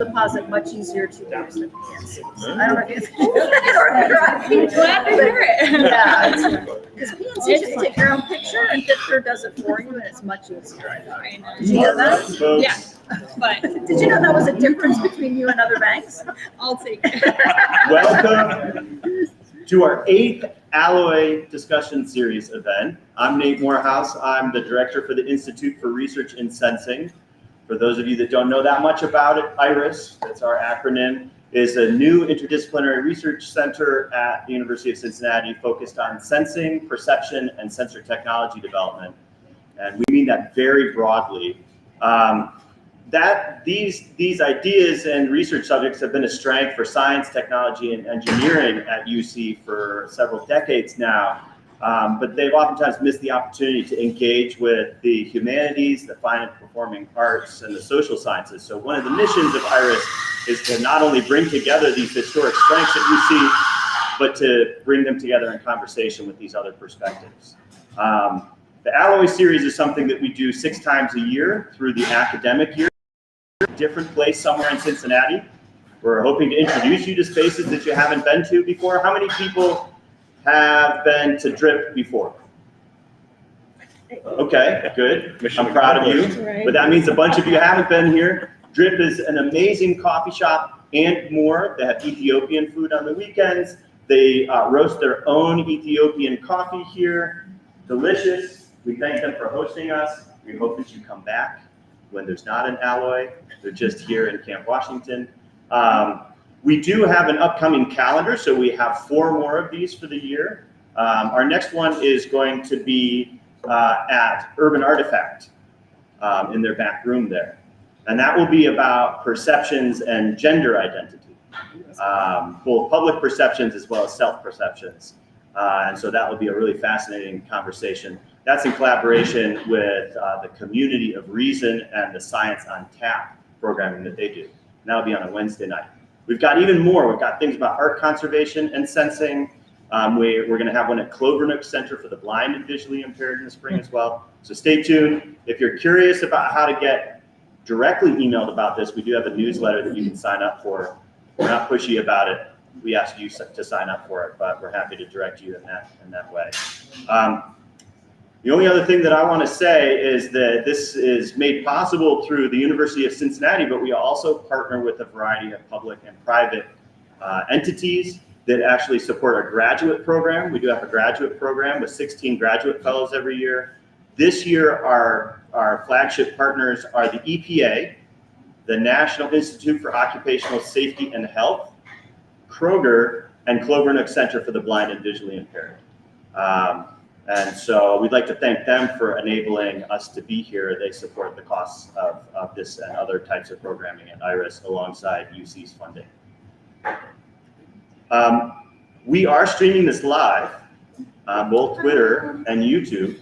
deposit much easier to use than PNCs. I don't know if you think that or Glad to hear it. Yeah, because PNCs you can take your own picture and Fitbit does it for you, and it's much easier. I know. Did you know that? Yeah, but Did you know that was a difference between you and other banks? I'll take it. Welcome to our 8th Alloy Discussion Series event. I'm Nate Morehouse. I'm the director for the Institute for Research in Sensing. For those of you that don't know that much about it, IRiS, that's our acronym, is a new interdisciplinary research center at the University of Cincinnati focused on sensing, perception, and sensor technology development. And we mean that very broadly. These ideas and research subjects have been a strength for science, technology, and engineering at UC for several decades now. But they've oftentimes missed the opportunity to engage with the humanities, the fine and performing arts, and the social sciences. So one of the missions of IRiS is to not only bring together these historic strengths at UC, but to bring them together in conversation with these other perspectives. The Alloy series is something that we do 6 times a year through the academic year. Different place somewhere in Cincinnati. We're hoping to introduce you to spaces that you haven't been to before. How many people have been to DRIP before? Okay, good. I'm proud of you. But that means a bunch of you haven't been here. DRIP is an amazing coffee shop and more. They have Ethiopian food on the weekends. They roast their own Ethiopian coffee here. Delicious. We thank them for hosting us. We hope that you come back when there's not an Alloy. They're just here in Camp Washington. We do have an upcoming calendar, so we have 4 more of these for the year. Our next one is going to be at Urban Artifact in their back room there. And that will be about perceptions and gender identity, both public perceptions as well as self-perceptions. And so that will be a really fascinating conversation. That's in collaboration with the Community of Reason and the Science on Tap programming that they do. And that'll be on a Wednesday night. We've got even more. We've got things about art conservation and sensing. We're going to have one at Clovernook Center for the Blind and Visually Impaired in the spring as well. So stay tuned. If you're curious about how to get directly emailed about this, we do have a newsletter that you can sign up for. We're not pushy about it. We ask you to sign up for it, but we're happy to direct you in that way. The only other thing that I want to say is that this is made possible through the University of Cincinnati, but we also partner with a variety of public and private entities that actually support our graduate program. We do have a graduate program with 16 graduate fellows every year. This year, our flagship partners are the EPA, the National Institute for Occupational Safety and Health, Kroger, and Clovernook Center for the Blind and Visually Impaired. And so we'd like to thank them for enabling us to be here. They support the costs of this and other types of programming at IRiS alongside UC's funding. We are streaming this live on both Twitter and YouTube.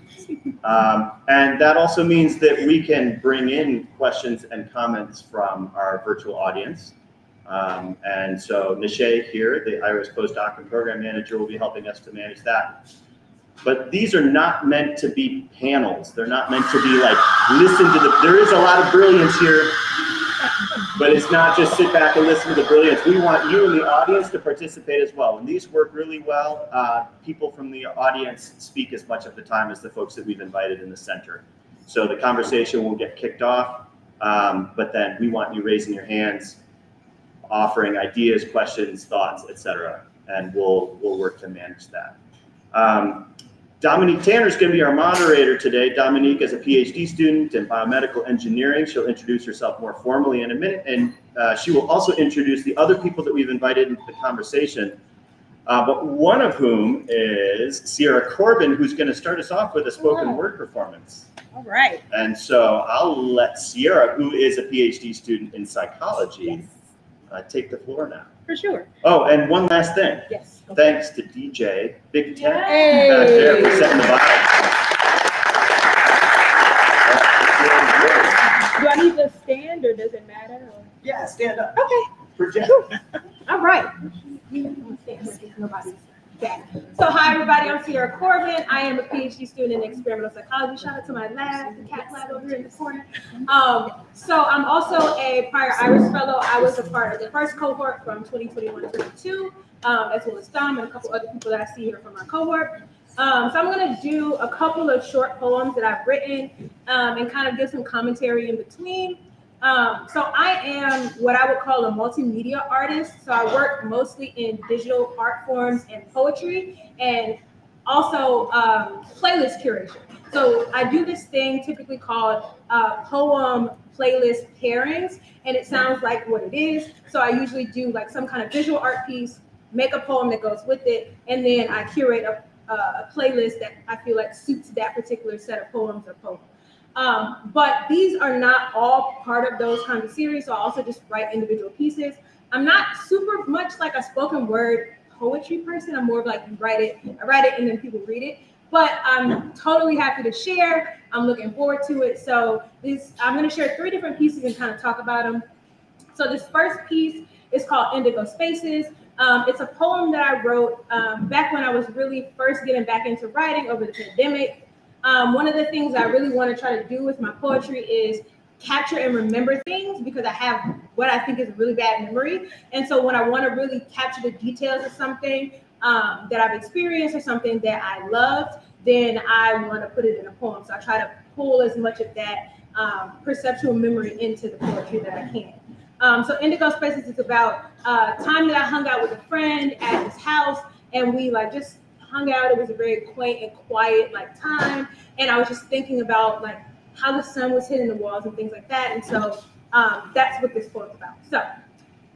And that also means that we can bring in questions and comments from our virtual audience. And so Nishay here, the IRiS postdoc and program manager, will be helping us to manage that. But these are not meant to be panels. They're not meant to be like, listen to there is a lot of brilliance here, but it's not just sit back and listen to the brilliance. We want you in the audience to participate as well. And these work really well. People from the audience speak as much of the time as the folks that we've invited in the center. So the conversation will get kicked off, but then we want you raising your hands, offering ideas, questions, thoughts, etc. And we'll work to manage that. Dominique Tanner is going to be our moderator today. Dominique is a PhD student in biomedical engineering. She'll introduce herself more formally in a minute, and she will also introduce the other people that we've invited into the conversation, but one of whom is Sierra Corbin, who's going to start us off with a spoken word performance. All right. And so I'll let Sierra, who is a PhD student in psychology, take the floor now. For sure. Oh, and one last thing. Yes. Thanks to DJ Big Tech back Hey. there for setting the vibe. Do I need to stand or does it matter? Or? Yeah, stand up. Okay. Project. All right. Okay. So hi everybody, I'm Sierra Corbin. I am a PhD student in experimental psychology. Shout out to my lab, the cat lab over here in the corner. So I'm also a prior IRiS fellow. I was a part of the first cohort from 2021-22, as well as Dom and a couple other people that I see here from our cohort. So I'm going to do a couple of short poems that I've written and kind of give some commentary in between. So I am what I would call a multimedia artist. So I work mostly in digital art forms and poetry, and also playlist curation. So I do this thing typically called poem playlist pairings, and it sounds like what it is. So I usually do like some kind of visual art piece, make a poem that goes with it, and then I curate a playlist that I feel like suits that particular set of poems or poems. But these are not all part of those kind of series, so I also just write individual pieces. I'm not super much like a spoken word poetry person. I'm more of like I write it and then people read it. But I'm totally happy to share. I'm looking forward to it. So I'm going to share 3 different pieces and kind of talk about them. So this first piece is called Indigo Spaces. It's a poem that I wrote back when I was really first getting back into writing over the pandemic. One of the things I really want to try to do with my poetry is capture and remember things, because I have what I think is a really bad memory. And so when I want to really capture the details of something that I've experienced or something that I loved, then I want to put it in a poem. So I try to pull as much of that perceptual memory into the poetry that I can. So Indigo Spaces is about time that I hung out with a friend at his house, and we like just hung out. It was a very quaint and quiet like time, and I was just thinking about like how the sun was hitting the walls and things like that. And so that's what this poem's about. So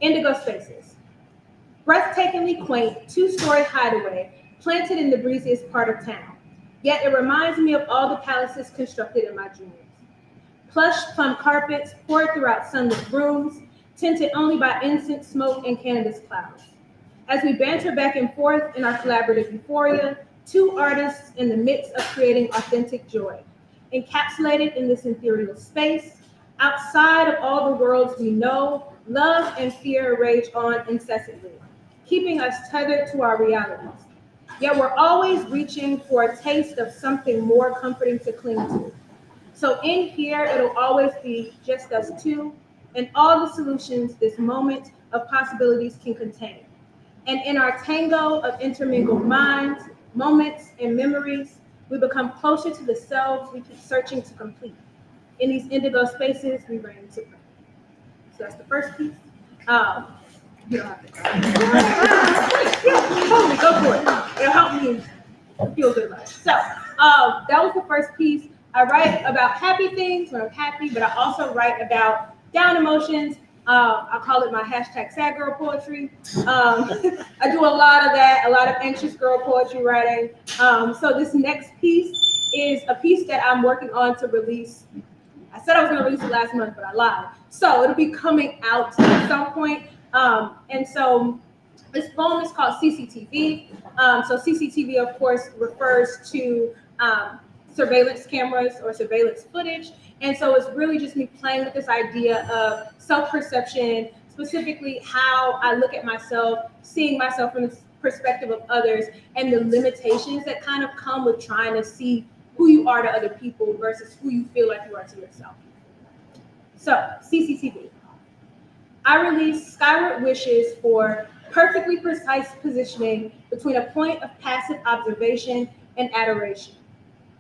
Indigo Spaces. Breathtakingly quaint, 2-story hideaway planted in the breeziest part of town. Yet it reminds me of all the palaces constructed in my dreams. Plush plum carpets poured throughout sunlit rooms, tinted only by incense smoke and cannabis clouds. As we banter back and forth in our collaborative euphoria, 2 artists in the midst of creating authentic joy, encapsulated in this ethereal space, outside of all the worlds we know, love and fear rage on incessantly, keeping us tethered to our realities. Yet we're always reaching for a taste of something more comforting to cling to. So in here, it'll always be just us 2, and all the solutions this moment of possibilities can contain. And in our tango of intermingled minds, moments, and memories, we become closer to the selves we keep searching to complete. In these indigo spaces, we reign supreme. So that's the first piece. You don't have to cry. Totally, go for it. It'll help me feel good about it. So that was the first piece. I write about happy things when I'm happy, but I also write about down emotions. I call it my hashtag sad girl poetry. I do a lot of that, a lot of anxious girl poetry writing. So this next piece is a piece that I'm working on to release. I said I was going to release it last month, but I lied. So it'll be coming out at some point. And so this poem is called CCTV. So CCTV, of course, refers to surveillance cameras or surveillance footage. And so it's really just me playing with this idea of self-perception, specifically how I look at myself, seeing myself from the perspective of others, and the limitations that kind of come with trying to see who you are to other people versus who you feel like you are to yourself. So, CCTV. I release skyward wishes for perfectly precise positioning between a point of passive observation and adoration.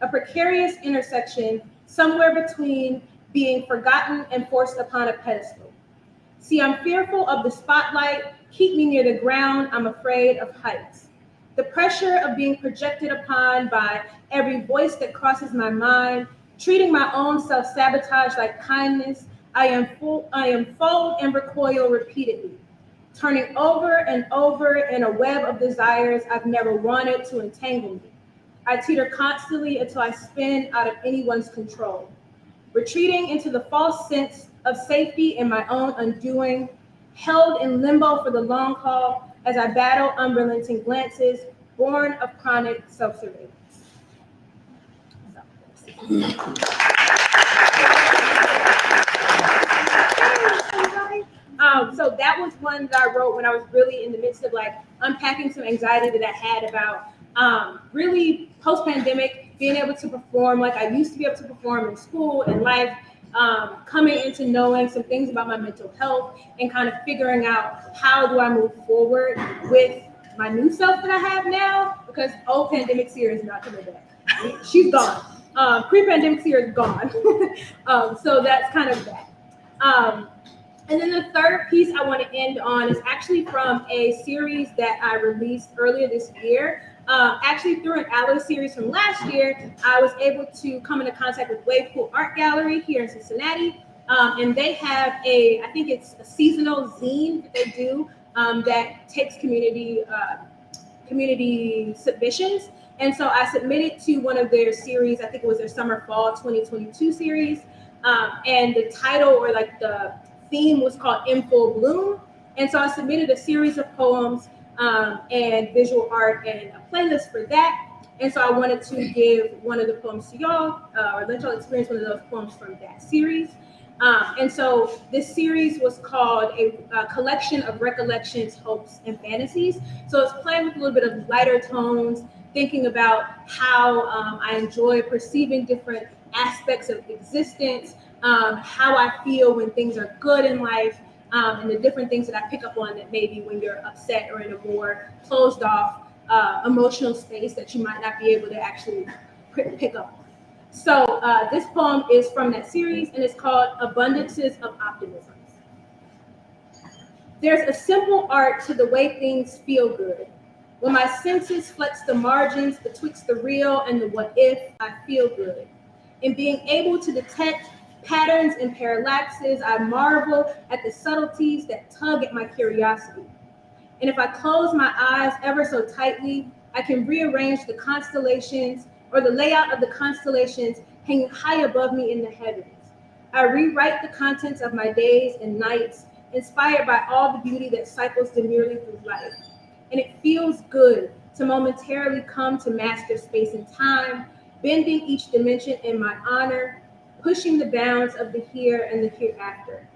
A precarious intersection somewhere between being forgotten and forced upon a pedestal. See, I'm fearful of the spotlight. Keep me near the ground. I'm afraid of heights. The pressure of being projected upon by every voice that crosses my mind, treating my own self-sabotage like kindness. I unfold and recoil repeatedly, turning over and over in a web of desires I've never wanted to entangle me. I teeter constantly until I spin out of anyone's control, retreating into the false sense of safety in my own undoing, held in limbo for the long haul as I battle unrelenting glances born of chronic self-surveillance. So that was one that I wrote when I was really in the midst of like unpacking some anxiety that I had about really post-pandemic being able to perform like I used to be able to perform in school and life, coming into knowing some things about my mental health and kind of figuring out how do I move forward with my new self that I have now, because old pandemic Sierra is not coming back. She's gone. Pre-pandemic Sierra is gone. So that's kind of that. And then the third piece I want to end on is actually from a series that I released earlier this year. Actually, through an IRiS series from last year, I was able to come into contact with Wave Pool Art Gallery here in Cincinnati. And they have I think it's a seasonal zine that they do that takes community submissions. And so I submitted to one of their series, I think it was their Summer Fall 2022 series. And the title or like the theme was called In Full Bloom. And so I submitted a series of poems and visual art and a playlist for that. And so I wanted to give one of the poems to y'all or let y'all experience one of those poems from that series. And so this series was called a collection of recollections, hopes, and fantasies. So it's playing with a little bit of lighter tones, thinking about how I enjoy perceiving different aspects of existence, how I feel when things are good in life, and the different things that I pick up on that maybe when you're upset or in a more closed off emotional space that you might not be able to actually pick up on. So this poem is from that series and it's called Abundances of Optimism. There's a simple art to the way things feel good. When my senses flex the margins betwixt the real and the what if, I feel good. In being able to detect patterns and parallaxes, I marvel at the subtleties that tug at my curiosity. And if I close my eyes ever so tightly, I can rearrange the constellations or the layout of the constellations hanging high above me in the heavens. I rewrite the contents of my days and nights, inspired by all the beauty that cycles demurely through life. And it feels good to momentarily come to master space and time, bending each dimension in my honor, pushing the bounds of the here and the hereafter,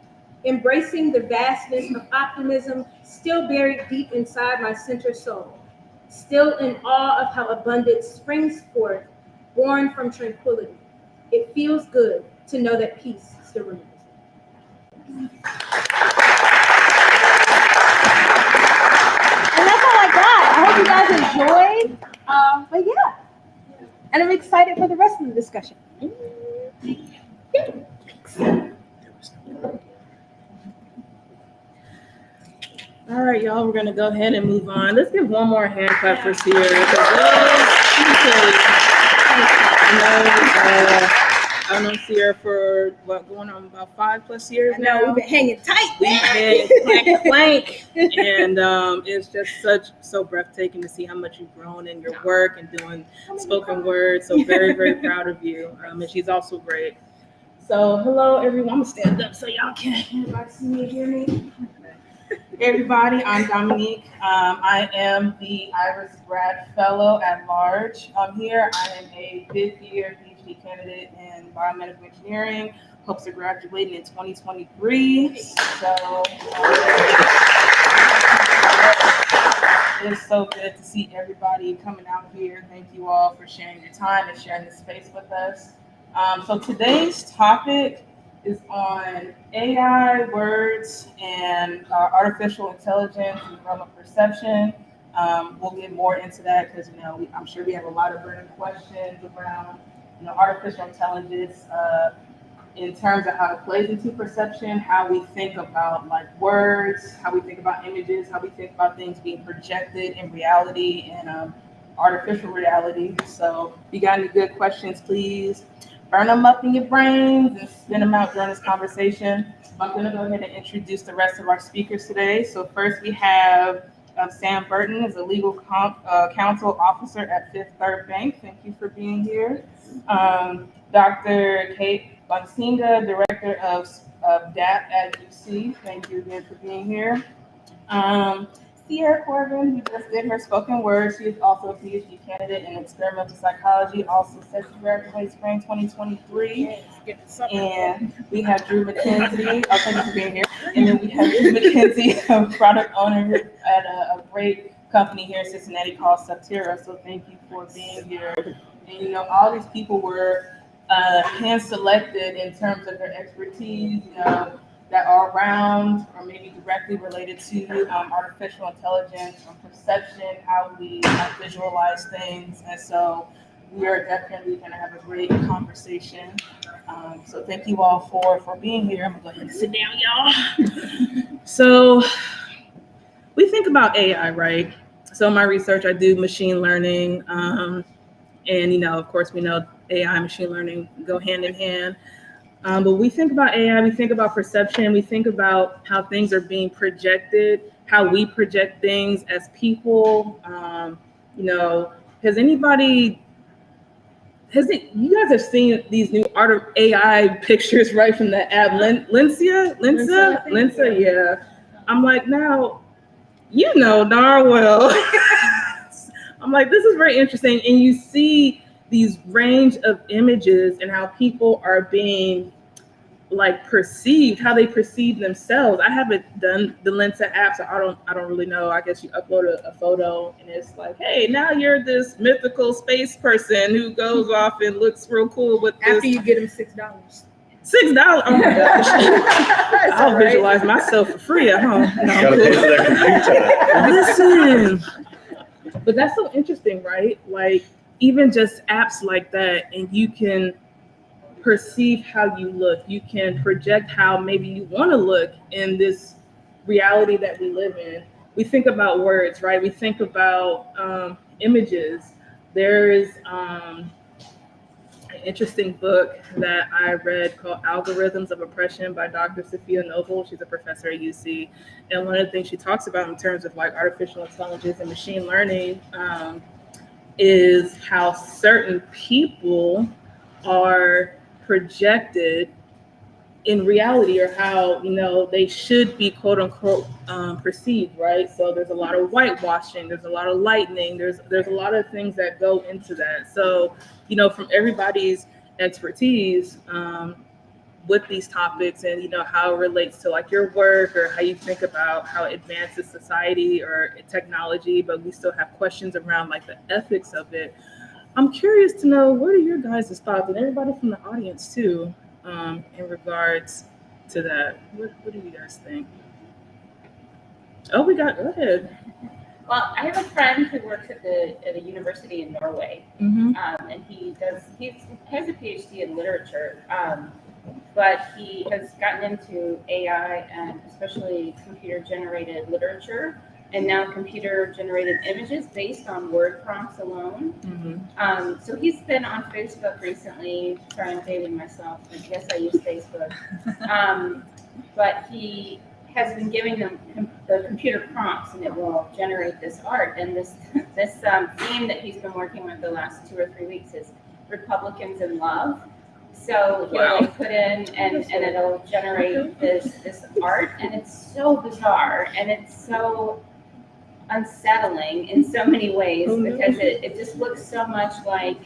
embracing the vastness of optimism still buried deep inside my center soul, still in awe of how abundance springs forth, born from tranquility. It feels good to know that peace still remains. And that's all I got. I hope you guys enjoyed. But yeah, and I'm excited for the rest of the discussion. All right, y'all, we're gonna go ahead and move on. Let's give one more hand clap for Sierra. I've known Sierra for going on about 5+ years now. We've been hanging tight. We've been plank, and it's just so breathtaking to see how much you've grown in your work and doing spoken word. So very, very proud of you. And she's also great. So hello, everyone. I'm gonna stand up so y'all can see me, hear me. Hey everybody, I'm Dominique. I am the IRiS grad fellow at large. Here I am a 5th year PhD candidate in biomedical engineering. Hopes to graduate in 2023. So it's so good to see everybody coming out here. Thank you all for sharing your time and sharing this space with us. So today's topic is on AI, words, and artificial intelligence and the realm of perception. We'll get more into that because I'm sure we have a lot of burning questions around artificial intelligence in terms of how it plays into perception, how we think about like words, how we think about images, how we think about things being projected in reality and artificial reality. So if you got any good questions, please burn them up in your brains and spin them out during this conversation. I'm going to go ahead and introduce the rest of our speakers today. So first we have Sam Burton, is a legal counsel officer at Fifth Third Bank. Thank you for being here. Dr. Kate Bonsinga, director of DAP at UC. Thank you again for being here. Sierra Corbin, who just did her spoken word. She is also a PhD candidate in experimental psychology, also set to graduate spring 2023. And we have Drew McKenzie. Oh, thank you for being here. And then we have Drew McKenzie, a product owner at a great company here in Cincinnati called Subterra. So thank you for being here. And all these people were hand selected in terms of their expertise, that are around or maybe directly related to artificial intelligence or perception, how we visualize things. And so we are definitely going to have a great conversation. So thank you all for being here. I'm going to go ahead and sit down, y'all. So we think about AI, right? So in my research, I do machine learning. And, of course, we know AI and machine learning go hand in hand. But we think about AI, we think about perception, we think about how things are being projected, how we project things as people. You guys have seen these new art of AI pictures right from the app, Lensa, yeah. I'm like, now, darn well. I'm like, this is very interesting. And you see these range of images and how people are being perceived, how they perceive themselves. I haven't done the Lensa app, so I don't really know. I guess you upload a photo and it's like, hey, now you're this mythical space person who goes off and looks real cool with this. After you get them $6. $6? Oh my gosh. I'll visualize myself for free at home. No, Gotta pay for that computer. Listen. But that's so interesting, right? Even just apps like that, and you can perceive how you look. You can project how maybe you want to look in this reality that we live in. We think about words, right? We think about images. There's an interesting book that I read called Algorithms of Oppression by Dr. Sophia Noble. She's a professor at UC. And one of the things she talks about in terms of artificial intelligence and machine learning is how certain people are projected in reality, or how they should be quote unquote perceived, right? So there's a lot of whitewashing, there's a lot of lightning, there's a lot of things that go into that. So from everybody's expertise with these topics, and how it relates to your work, or how you think about how it advances society or technology, but we still have questions around the ethics of it. I'm curious to know, what are your guys' thoughts, and everybody from the audience too, in regards to that? What do you guys think? Oh, go ahead. Well, I have a friend who works at a university in Norway, Mm-hmm. and he has a PhD in literature, but he has gotten into AI and especially computer-generated literature, and now computer-generated images based on word prompts alone. Mm-hmm. So he's been on Facebook recently. Sorry, I'm dating myself. I guess I use Facebook. But he has been giving them the computer prompts, and it will generate this art. And this theme that he's been working with the last 2 or 3 weeks is Republicans in Love. So he'll put in and it'll generate this art, and it's so bizarre, and it's so unsettling in so many ways, because it just looks so much like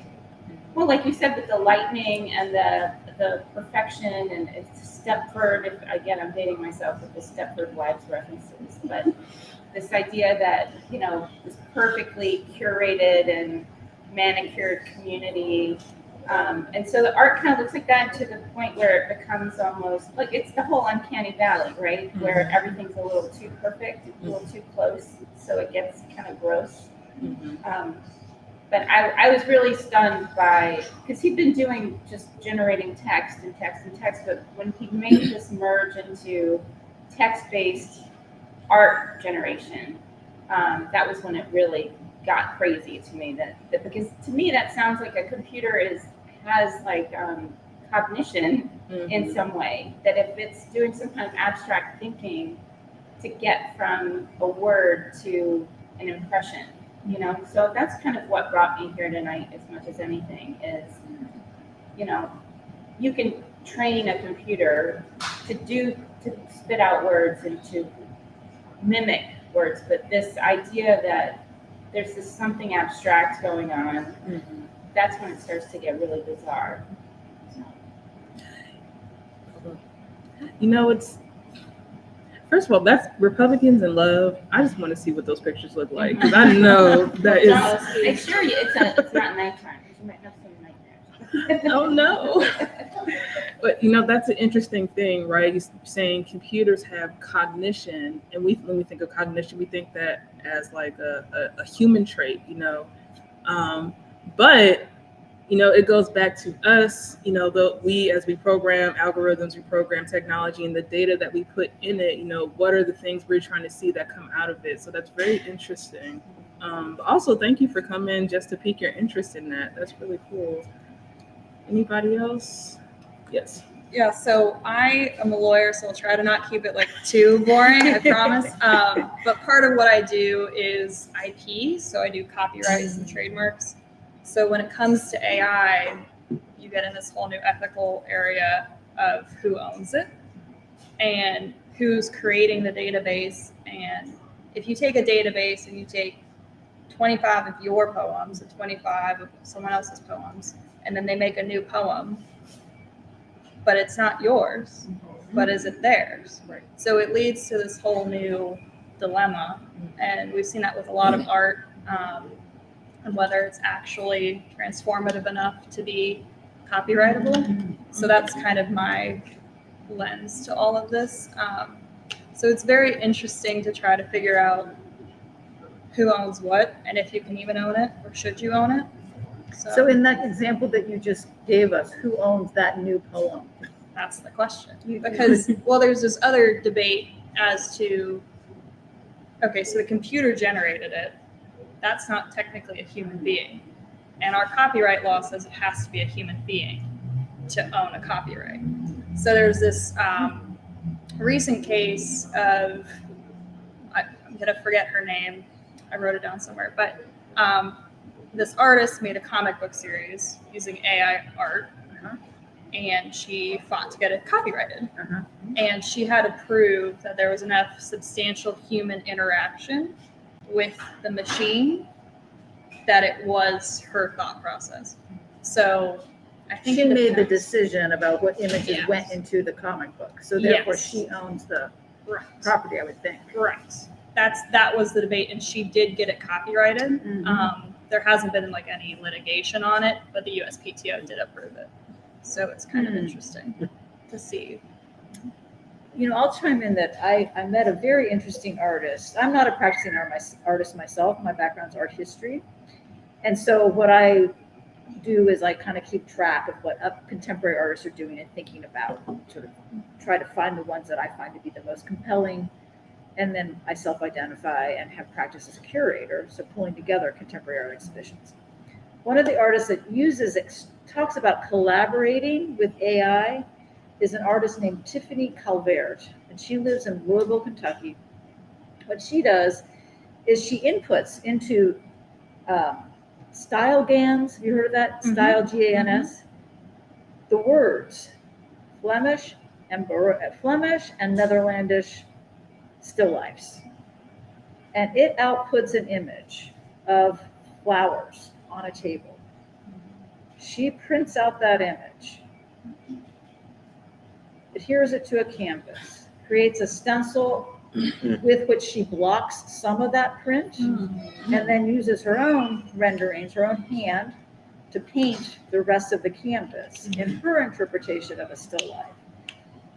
you said, with the lightning and the perfection, and it's Stepford. Again, I'm dating myself with the Stepford Wives references, but this idea that this perfectly curated and manicured community. And so the art kind of looks like that, to the point where it becomes almost it's the whole uncanny valley, right? Mm-hmm. Where everything's a little too perfect, a little too close, so it gets kind of gross. Mm-hmm. But I was really stunned because he'd been doing just generating text, but when he made this merge into text-based art generation, that was when it really got crazy to me. Because to me that sounds like a computer has cognition in some way, that if it's doing some kind of abstract thinking to get from a word to an impression, so that's kind of what brought me here tonight as much as anything is, you can train a computer to spit out words and to mimic words, but this idea that there's this something abstract going on, that's when it starts to get really bizarre. You know, it's first of all, that's Republicans in love. I just want to see what those pictures look like because I know that is. I assure you, it's not nighttime. You might have some nightmares. Oh no! But you know, that's an interesting thing, right? You're saying computers have cognition, and when we think of cognition, we think that as like a human trait, you know. But you know, it goes back to us, you know, as we program algorithms, we program technology, and the data that we put in it, you know, what are the things we're trying to see that come out of it? So that's very interesting. But also, thank you for coming just to pique your interest in that. That's really cool. Anybody else? Yes. Yeah, so I am a lawyer, so I'll try to not keep it like too boring, I promise. But part of what I do is IP, so I do copyrights and trademarks. So when it comes to AI, you get in this whole new ethical area of who owns it and who's creating the database. And if you take a database and you take 25 of your poems and 25 of someone else's poems, and then they make a new poem, but it's not yours, but is it theirs? Right. So it leads to this whole new dilemma. And we've seen that with a lot of art, and whether it's actually transformative enough to be copyrightable. So that's kind of my lens to all of this. So it's very interesting to try to figure out who owns what and if you can even own it or should you own it. So in that example that you just gave us, who owns that new poem? That's the question. Because, well, there's this other debate as to, okay, so the computer generated it. That's not technically a human being. And our copyright law says it has to be a human being to own a copyright. So there's this recent case of, I'm going to forget her name. I wrote it down somewhere. But this artist made a comic book series using AI art. And she fought to get it copyrighted. And she had to prove that there was enough substantial human interaction with the machine that it was her thought process. So I think She made the decision about what images Yes. went into the comic book. So therefore Yes. she owns the Right. property, I would think. Correct. That was the debate, and she did get it copyrighted. There hasn't been like any litigation on it, but the USPTO did approve it. So it's kind of interesting to see. You know, I'll chime in that I met a very interesting artist. I'm not a practicing artist myself. My background's art history. And so what I do is I kind of keep track of what contemporary artists are doing and thinking about, sort of try to find the ones that I find to be the most compelling. And then I self-identify and have practice as a curator, so pulling together contemporary art exhibitions. One of the artists that talks about collaborating with AI is an artist named Tiffany Calvert, and she lives in Louisville, Kentucky. What she does is she inputs into style GANs. Have you heard of that? Style GANS. The words Flemish and Netherlandish still lifes, and it outputs an image of flowers on a table. She prints out that image, adheres it to a canvas, creates a stencil with which she blocks some of that print, and then uses her own renderings, her own hand, to paint the rest of the canvas in her interpretation of a still life.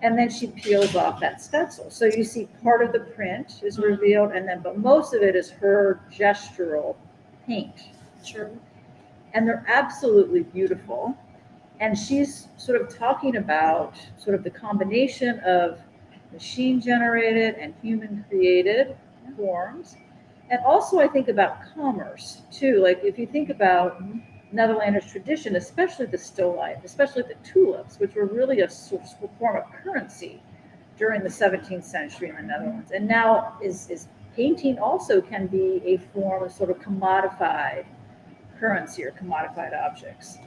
And then she peels off that stencil. So you see part of the print is revealed, but most of it is her gestural paint. Sure. And they're absolutely beautiful. And she's sort of talking about sort of the combination of machine generated and human created forms. And also I think about commerce too. Like if you think about Netherlandish tradition, especially the still life, especially the tulips, which were really a form of currency during the 17th century in the Netherlands. And now is painting also can be a form of sort of commodified currency or commodified objects.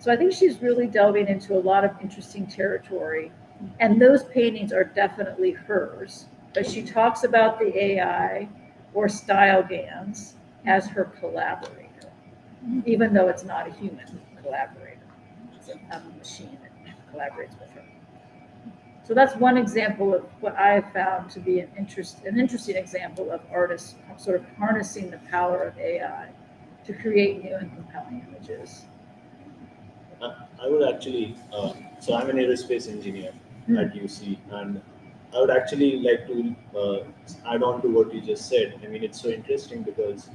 So I think she's really delving into a lot of interesting territory. And those paintings are definitely hers. But she talks about the AI or Style Gans as her collaborator, even though it's not a human collaborator. It's a machine that collaborates with her. So that's one example of what I have found to be an interesting example of artists sort of harnessing the power of AI to create new and compelling images. I would actually, so I'm an aerospace engineer at UC, and I would actually like to add on to what you just said. I mean, it's so interesting because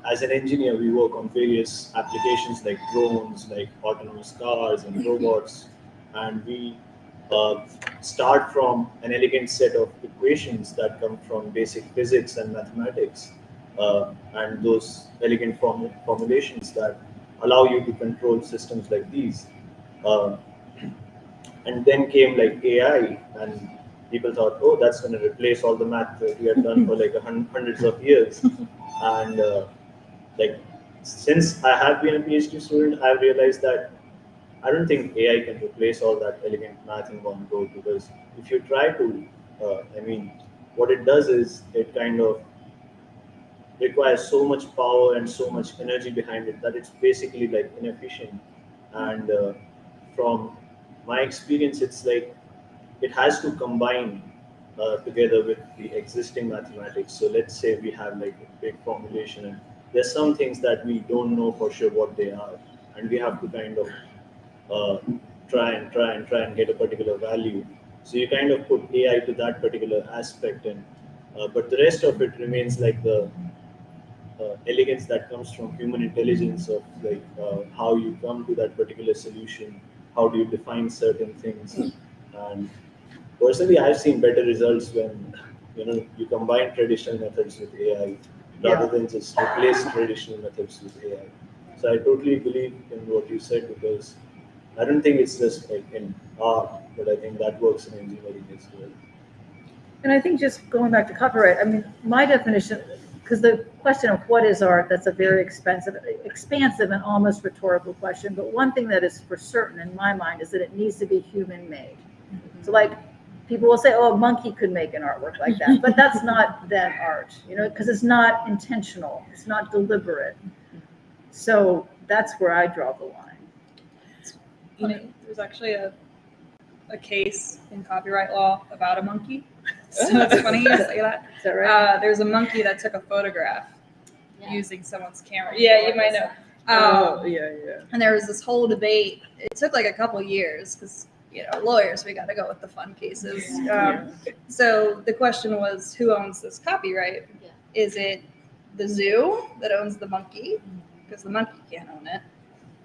as an engineer, we work on various applications like drones, like autonomous cars and robots, and we start from an elegant set of equations that come from basic physics and mathematics, and those elegant formulations that allow you to control systems like these. And then came like AI, and people thought, oh, that's going to replace all the math that we had done for like hundreds of years. And like, since I have been a PhD student, I've realized that I don't think AI can replace all that elegant math in one go, because if you try to, I mean, what it does is it kind of requires so much power and so much energy behind it that it's basically like inefficient. And from my experience, it's like it has to combine together with the existing mathematics. So let's say we have like a big formulation, and there's some things that we don't know for sure what they are, and we have to kind of try and get a particular value. So you kind of put AI to that particular aspect, and but the rest of it remains like the elegance that comes from human intelligence of like how you come to that particular solution, how do you define certain things. And personally, I've seen better results when you combine traditional methods with AI rather than just replace traditional methods with AI. So I totally believe in what you said, because I don't think it's just like in art, but I think that works in engineering as well. And I think just going back to copyright, I mean, my definition, because the question of what is art, that's a very expansive and almost rhetorical question. But one thing that is for certain in my mind is that it needs to be human made. So like people will say, oh, a monkey could make an artwork like that, but that's not then art, because it's not intentional, it's not deliberate. So that's where I draw the line. There's actually a case in copyright law about a monkey. So it's funny you say that. Is that right? There's a monkey that took a photograph using someone's camera. Yeah, you might know. Yeah. And there was this whole debate. It took like a couple years because, lawyers, we got to go with the fun cases. So the question was, who owns this copyright? Yeah. Is it the zoo that owns the monkey? Because the monkey can't own it.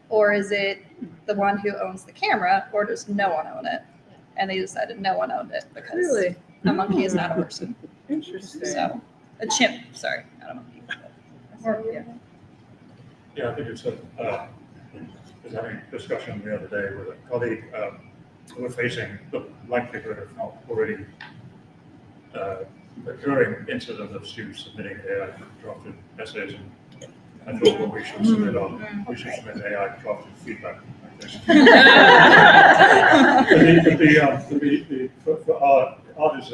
Or is it the one who owns the camera, or does no one own it? And they decided no one owned it because a monkey is not a person. Interesting. So a chimp, sorry, not a monkey. Yeah, I think it's I was having a discussion the other day with a colleague. We're facing the likelihood of not already occurring incident of students submitting AI drafted essays, and I thought what we should submit AI drafted feedback. For art is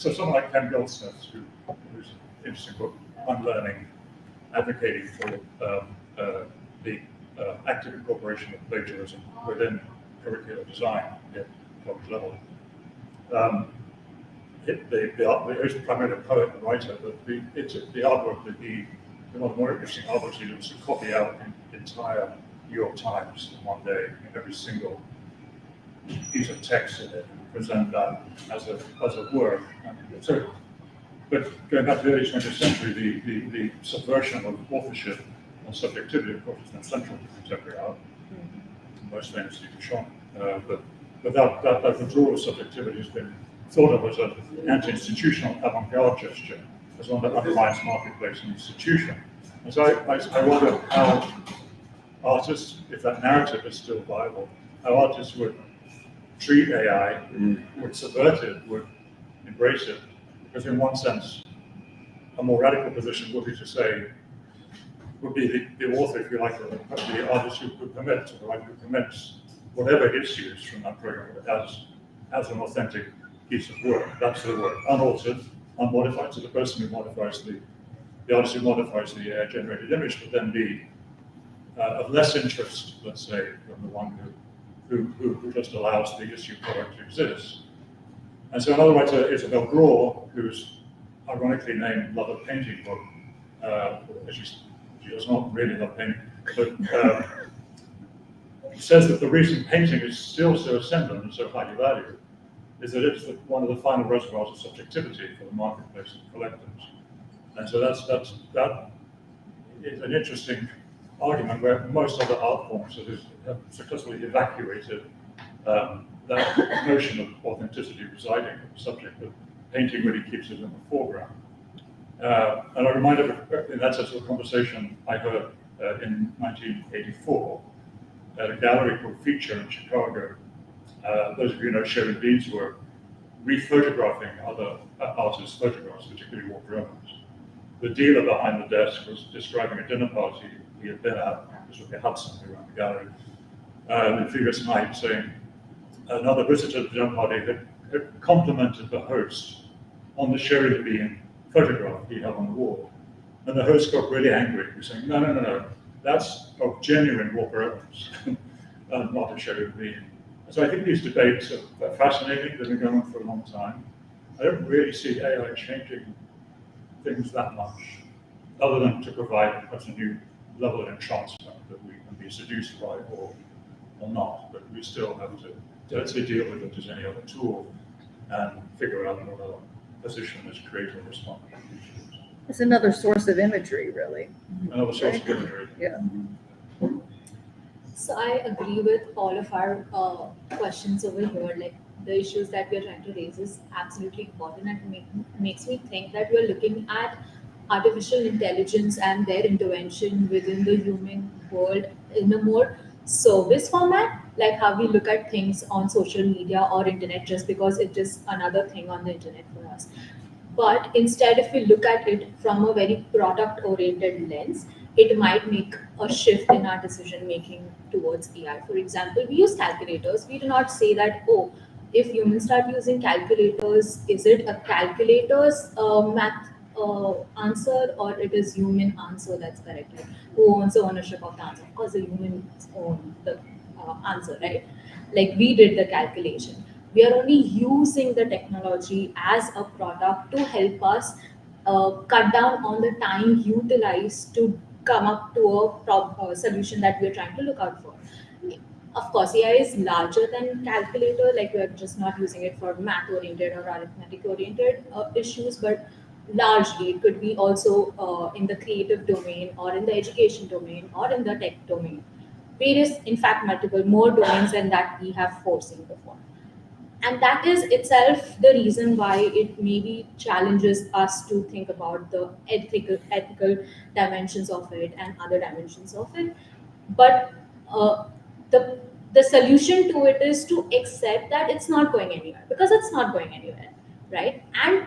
so someone like Ken Goldsmith, who's an interesting book, Unlearning, advocating for the active incorporation of plagiarism within curricular design at college level. He's primarily a poet and writer, but the artwork that one of the more interesting artworks he did was to copy out the entire New York Times in one day, every single piece of text in it, and present that as a work. So, but going back to the early 20th century, the subversion of authorship and subjectivity, of course, is not central to contemporary art, most famously Duchamp. But that withdrawal of subjectivity has been thought of as an anti-institutional avant-garde gesture, as one that undermines marketplace and institution. And so I wonder how artists, if that narrative is still viable, how artists would treat AI, would subvert it, would embrace it. Because in one sense, a more radical position would be to say, would be the author, if you like, the artist who would permit, or the writer who permits whatever is used from that program as an authentic piece of work. That's the work, unaltered, unmodified. So the person who modifies the artist who modifies the AI-generated image would then be of less interest, let's say, than the one who just allows the issue product to exist. And so another writer, Isabel Graw, who's ironically named Love of Painting book, she does not really love painting, but says that the reason painting is still so ascendant and so highly valued is that it's one of the final reservoirs of subjectivity for the marketplace of collectors. And so that is an interesting argument where most other art forms have successfully evacuated that notion of authenticity residing in the subject, but painting really keeps it in the foreground. And I reminded in that sense of a conversation I heard in 1984 at a gallery called Feature in Chicago. Those of you who know Sherry Bean's work, rephotographing other artists' photographs, particularly Walker Evans. The dealer behind the desk was describing a dinner party he had been at, this would be Hudson around the gallery, the previous night, saying another visitor to the dinner party had complimented the host on the Sherry Bean photograph he had on the wall. And the host got really angry. He was saying, no, that's of genuine Walker Evans, not a Sherry Bean. So I think these debates are fascinating. They've been going on for a long time. I don't really see AI changing things that much, other than to provide perhaps a new level of entrancement that we can be seduced by or not. But we still have to, let's say, deal with it as any other tool and figure out what our position as creative responder is. It's another source of imagery, really. Another source of imagery. Yeah. So I agree with all of our questions over here. Like the issues that we are trying to raise is absolutely important, and makes me think that we are looking at artificial intelligence and their intervention within the human world in a more service format, like how we look at things on social media or internet just because it is another thing on the internet for us. But instead, if we look at it from a very product-oriented lens, it might make a shift in our decision making towards AI. For example, we use calculators. We do not say that, oh, if humans start using calculators, is it a calculator's math answer or it is human answer that's correct? Like, who owns the ownership of the answer? Of course, the humans own the answer, right? Like we did the calculation. We are only using the technology as a product to help us cut down on the time utilized to come up to a solution that we're trying to look out for. Of course, AI is larger than calculator, like we're just not using it for math-oriented or arithmetic-oriented issues, but largely it could be also in the creative domain or in the education domain or in the tech domain. Various, in fact, multiple more domains than that we have foreseen before. And that is itself the reason why it maybe challenges us to think about the ethical dimensions of it and other dimensions of it. But the solution to it is to accept that it's not going anywhere, because it's not going anywhere, right? And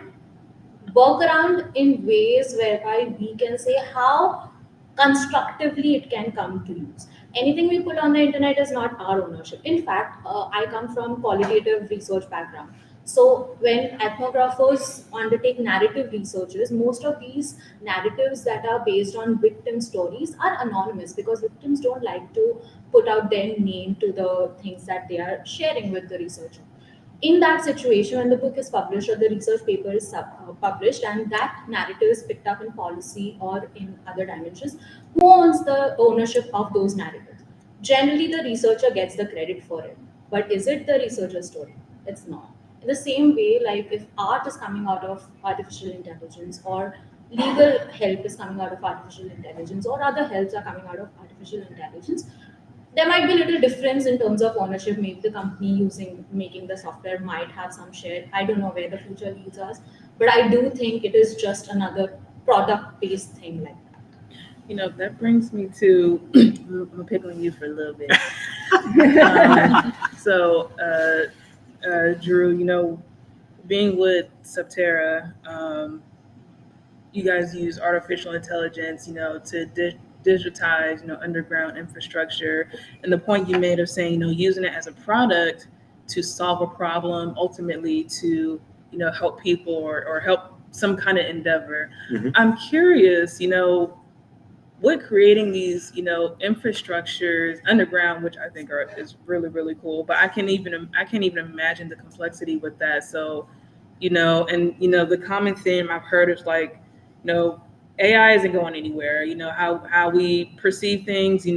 work around in ways whereby we can say how constructively it can come to use. Anything we put on the internet is not our ownership. In fact, I come from qualitative research background. So when ethnographers undertake narrative researches, most of these narratives that are based on victim stories are anonymous, because victims don't like to put out their name to the things that they are sharing with the researcher. In that situation, when the book is published or the research paper is published and that narrative is picked up in policy or in other dimensions, who owns the ownership of those narratives? Generally, the researcher gets the credit for it. But is it the researcher's story? It's not. In the same way, like if art is coming out of artificial intelligence, or legal help is coming out of artificial intelligence, or other helps are coming out of artificial intelligence, there might be a little difference in terms of ownership. Maybe the company making the software might have some share. I don't know where the future leads us, but I do think it is just another product-based thing like that. You know, that brings me to, I'm gonna pick on you for a little bit. Drew, you know, being with Subterra, you guys use artificial intelligence, you know, to digitize, you know, underground infrastructure. And the point you made of saying, you know, using it as a product to solve a problem, ultimately to, you know, help people or help some kind of endeavor. Mhm. I'm curious, what creating these, infrastructures underground, which I think is really, really cool. But I can't even imagine the complexity with that. So, the common theme I've heard is like, AI isn't going anywhere. How we perceive things,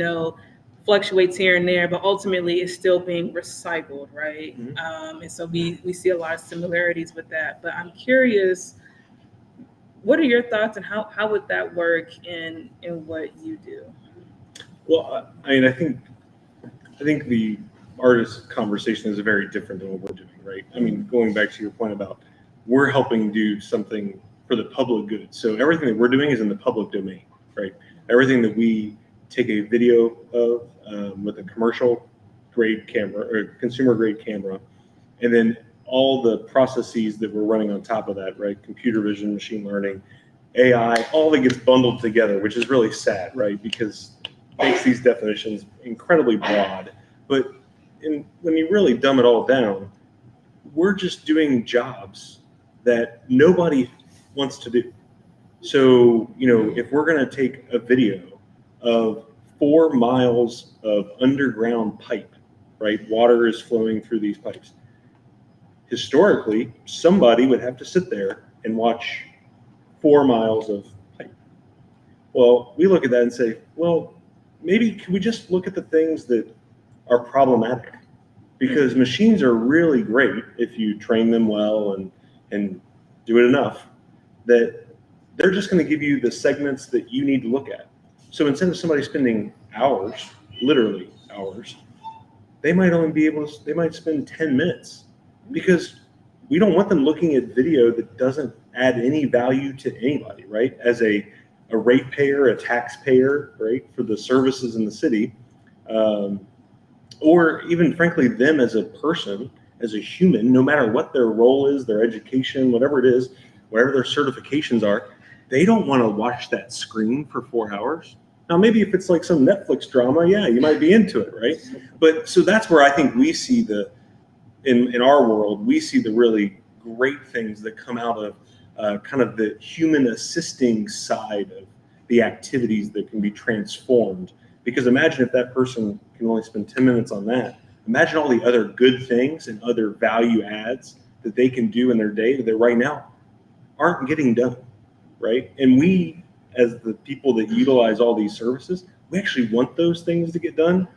fluctuates here and there, but ultimately it's still being recycled, right? Mhm. And so we see a lot of similarities with that. But I'm curious, what are your thoughts, and how would that work in what you do? Well, I think the artist conversation is very different than what we're doing, right? I mean, going back to your point about we're helping do something for the public good. So everything that we're doing is in the public domain, right? Everything that we take a video of with a commercial grade camera or consumer grade camera, and then all the processes that we're running on top of that, right? Computer vision, machine learning, AI, all that gets bundled together, which is really sad, right? Because it makes these definitions incredibly broad. But when you really dumb it all down, we're just doing jobs that nobody wants to do. So, if we're going to take a video of 4 miles of underground pipe, right? Water is flowing through these pipes. Historically, somebody would have to sit there and watch 4 miles of pipe. Well, we look at that and say, well, maybe can we just look at the things that are problematic? Because machines are really great if you train them well and do it enough, that they're just going to give you the segments that you need to look at. So instead of somebody spending hours, literally hours, they might spend 10 minutes, because we don't want them looking at video that doesn't add any value to anybody, right? As a ratepayer, a taxpayer, right, for the services in the city, or even frankly them as a person, as a human, no matter what their role is, their education, whatever it is, whatever their certifications are, they don't want to watch that screen for 4 hours. Now, maybe if it's like some Netflix drama, yeah, you might be into it, right? But so that's where I think we see in our world, we see the really great things that come out of kind of the human assisting side of the activities that can be transformed. Because imagine if that person can only spend 10 minutes on that. Imagine all the other good things and other value adds that they can do in their day that right now aren't getting done, right? And we, as the people that utilize all these services, we actually want those things to get done.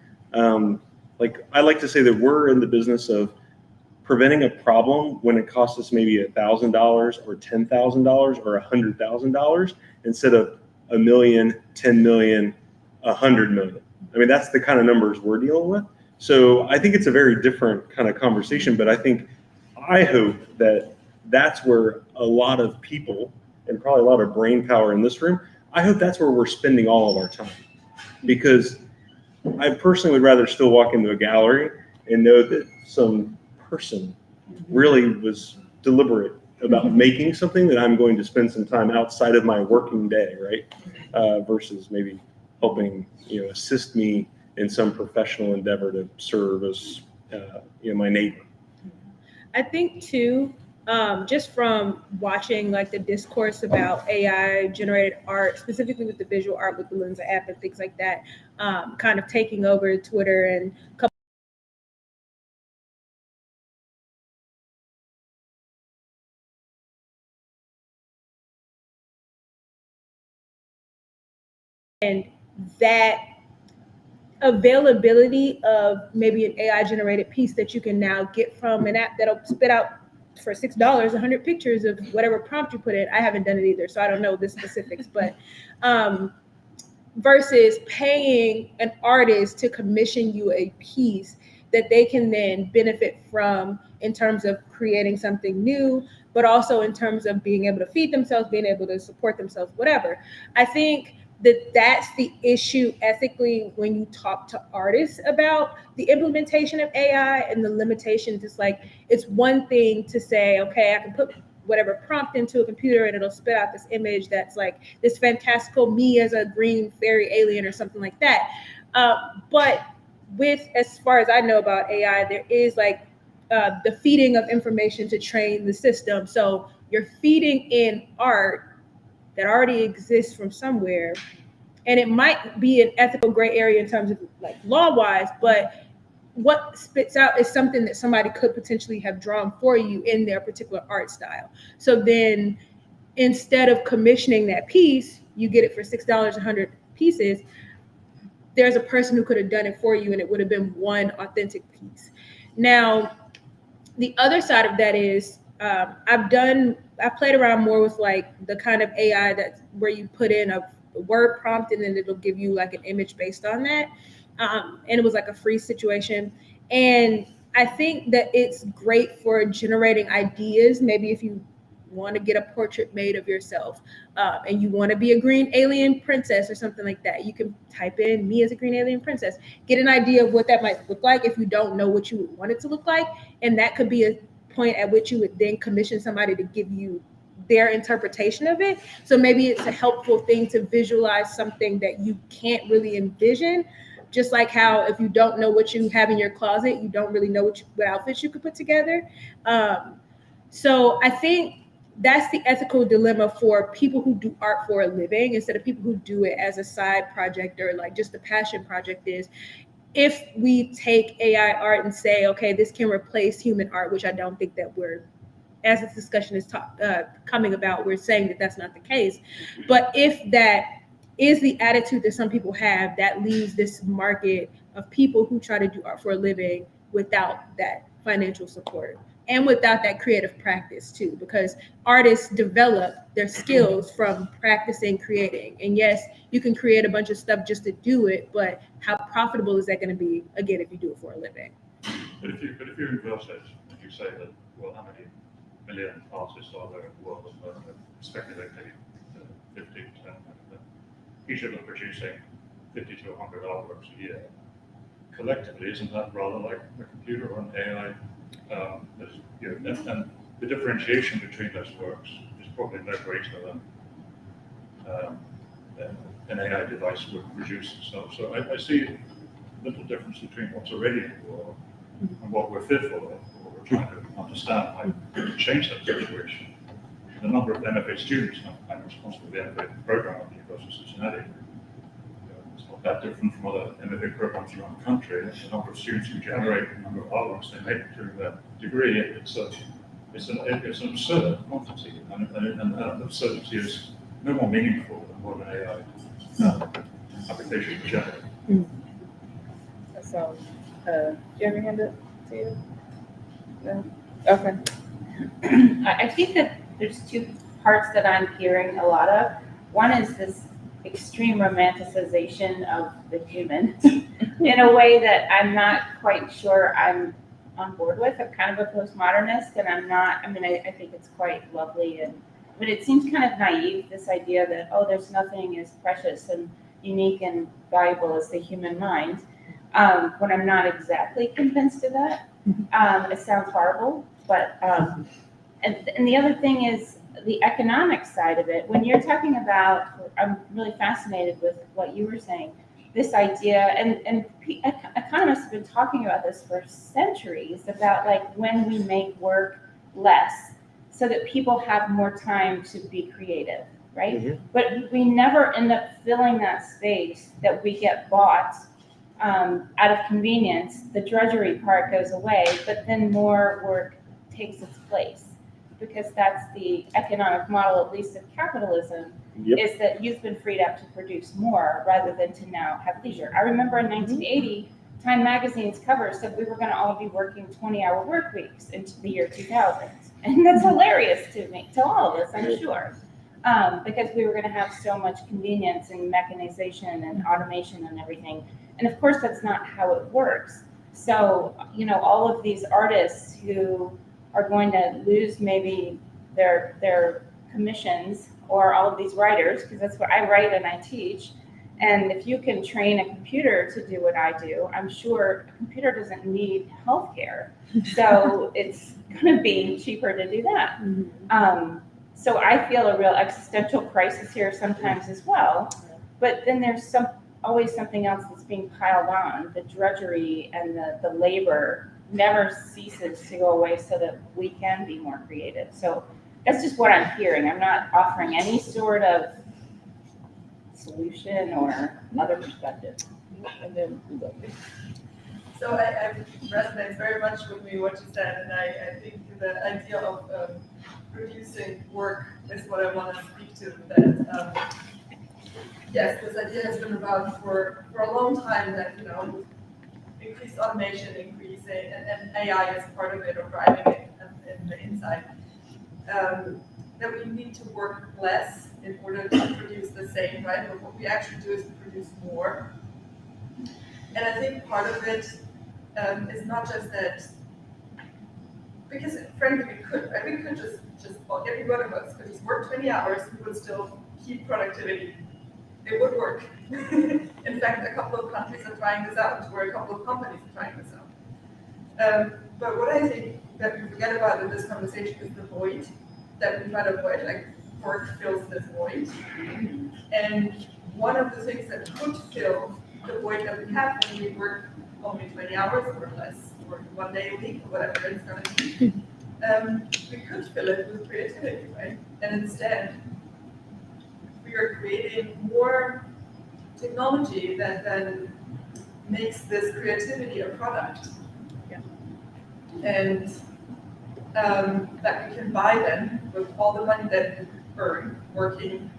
Like I like to say that we're in the business of preventing a problem when it costs us maybe $1,000 or $10,000 or $100,000 instead of $1 million, 10 million, 100 million. I mean, that's the kind of numbers we're dealing with. So I think it's a very different kind of conversation, but I hope that that's where a lot of people, and probably a lot of brain power in this room, I hope that's where we're spending all of our time. Because I personally would rather still walk into a gallery and know that some person really was deliberate about making something that I'm going to spend some time outside of my working day, right? Versus maybe helping, assist me in some professional endeavor to serve as, my neighbor. I think too, just from watching like the discourse about AI generated art, specifically with the visual art with the Lensa app and things like that, kind of taking over Twitter and that availability of maybe an AI generated piece that you can now get from an app that'll spit out for $6 100 pictures of whatever prompt you put in. I haven't done it either, so I don't know the specifics, but versus paying an artist to commission you a piece that they can then benefit from in terms of creating something new, but also in terms of being able to feed themselves, being able to support themselves, whatever. I think that's the issue ethically when you talk to artists about the implementation of AI and the limitations. It's like, it's one thing to say, okay, I can put whatever prompt into a computer and it'll spit out this image that's like this fantastical me as a green fairy alien or something like that. But with, as far as I know about AI, there is like the feeding of information to train the system. So you're feeding in art that already exists from somewhere, and it might be an ethical gray area in terms of like law-wise, but what spits out is something that somebody could potentially have drawn for you in their particular art style. So then instead of commissioning that piece, you get it for $6, 100 pieces. There's a person who could have done it for you, and it would have been one authentic piece. Now, the other side of that is I've played around more with like the kind of AI that where you put in a word prompt and then it'll give you like an image based on that. And it was like a free situation. And I think that it's great for generating ideas. Maybe if you want to get a portrait made of yourself and you want to be a green alien princess or something like that, you can type in me as a green alien princess, get an idea of what that might look like if you don't know what you would want it to look like. And that could be a point at which you would then commission somebody to give you their interpretation of it. So maybe it's a helpful thing to visualize something that you can't really envision. Just like how if you don't know what you have in your closet, you don't really know what outfits you could put together. So I think that's the ethical dilemma for people who do art for a living instead of people who do it as a side project or like just a passion project is, if we take AI art and say, okay, this can replace human art, which I don't think that we're, as this discussion is coming about, we're saying that that's not the case. But if that is the attitude that some people have, that leaves this market of people who try to do art for a living without that financial support and without that creative practice too, because artists develop their skills from practicing creating. And yes, you can create a bunch of stuff just to do it, but how profitable is that going to be, again, if you do it for a living? But if you reverse it, if you say that, well, how many million artists are there in the world at the moment, speculating 50%, each of them producing 50 to 100 artworks a year. Collectively, isn't that rather like a computer or an AI? And the differentiation between those works is probably no greater than an AI device would produce itself. So I see little difference between what's already in the world and what we're fearful of, or we're trying to understand how to change that situation. The number of MFA students, I'm responsible for the MFA program at the University of Cincinnati. It's not that different from other MFA programs around the country. The number of students who generate the number of artworks they make during their degree, it's an absurd quantity, and that absurdity is no more meaningful than what an AI application would generate. So, do you have your hand up to you? No? Okay. I think that there's two parts that I'm hearing a lot of. One is this extreme romanticization of the human in a way that I'm not quite sure I'm on board with. I'm kind of a postmodernist, and I think it's quite lovely, but it seems kind of naive, this idea that, oh, there's nothing as precious and unique and valuable as the human mind, when I'm not exactly convinced of that. It sounds horrible, but and the other thing is the economic side of it. When you're talking about, I'm really fascinated with what you were saying, this idea, and economists have been talking about this for centuries, about like when we make work less so that people have more time to be creative, right? Mm-hmm. But we never end up filling that space that we get bought out of convenience. The drudgery part goes away, but then more work takes its place, because that's the economic model, at least of capitalism, is that you've been freed up to produce more rather than to now have leisure. I remember in 1980, Time Magazine's cover said we were going to all be working 20-hour work weeks into the year 2000. And that's hilarious to me, to all of us, I'm sure, because we were going to have so much convenience and mechanization and automation and everything. And of course, that's not how it works. So, all of these artists who are going to lose maybe their commissions, or all of these writers, because that's what I write and I teach. And if you can train a computer to do what I do, I'm sure a computer doesn't need healthcare. So it's going to be cheaper to do that. So I feel a real existential crisis here sometimes as well. But then there's always something else that's being piled on. The drudgery and the labor never ceases to go away so that we can be more creative. So That's just what I'm hearing. I'm not offering any sort of solution or other perspective. And then So I resonates very much with me what you said, and I think the idea of producing work is what I want to speak to. That yes, this idea has been about for a long time that increased automation, increasing and AI is part of it or driving it in the inside. That we need to work less in order to produce the same, right? But what we actually do is produce more. And I think part of it is not just that, because frankly we could, right? We could just well, everybody of us could just work 20 hours, we would still keep productivity. It would work. In fact, a couple of countries are trying this out, or a couple of companies are trying this out. But what I think that we forget about in this conversation is the void that we try to avoid, like work fills this void. And one of the things that could fill the void that we have when we work only 20 hours or less, or 1 day a week, or whatever it's going to be, we could fill it with creativity, right? And instead, we are creating more technology that then makes this creativity a product. Yeah. And that we can buy then with all the money that we earn working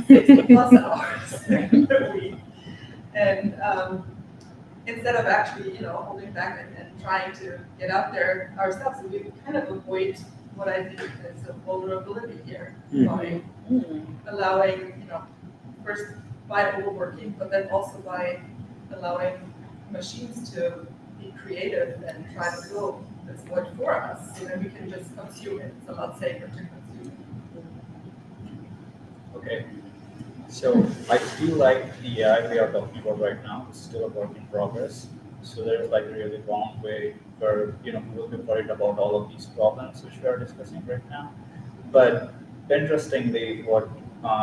60 plus hours a week. And instead of actually, holding back and trying to get out there ourselves, we kind of avoid what I think is a vulnerability here by allowing, first by overworking, but then also by allowing machines to be creative and try to build this void for us, so that we can just consume it. It's a lot safer to consume. Okay. So I feel like the AI we are talking about right now is still a work in progress. So there's like a really long way where we will be worried about all of these problems which we are discussing right now. But interestingly, what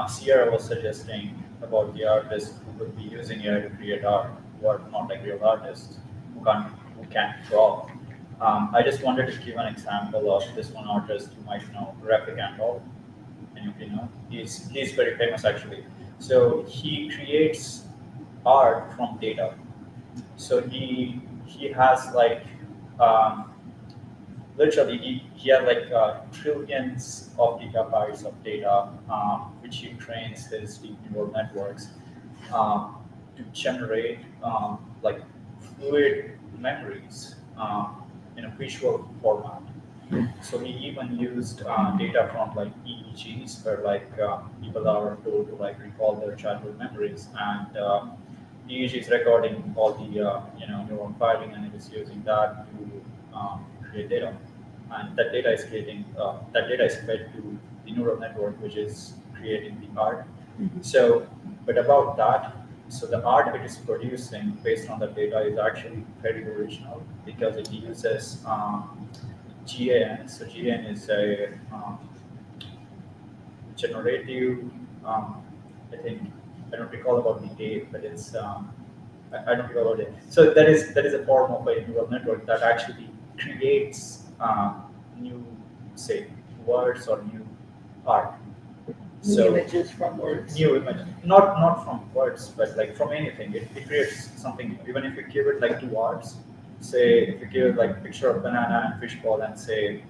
Sierra was suggesting about the artists who would be using AI to create art, who are not like real artists, who can't draw. I just wanted to give an example of this one artist you might know, Replicant. And he's very famous actually. So he creates art from data. So he has like literally he has like trillions of gigabytes of data, which he trains his deep neural networks to generate like fluid memories in a visual format. So he even used data from like EEGs, where like people are told to like recall their childhood memories, and EEG is recording all the neuron firing, and it is using that to create data, and that data is fed to the neural network, which is creating the art. So, but about that, so the art it is producing based on the data is actually very original because it uses GAN. So GAN is a generative. I don't recall about the date, but it's I don't recall about it. So that is a form of a neural network that actually creates new, say, words or new art. New images from words. New images, not from words, but like from anything. It creates something. Even if you give it like 2 words, say if you give it like a picture of banana and fishbowl and say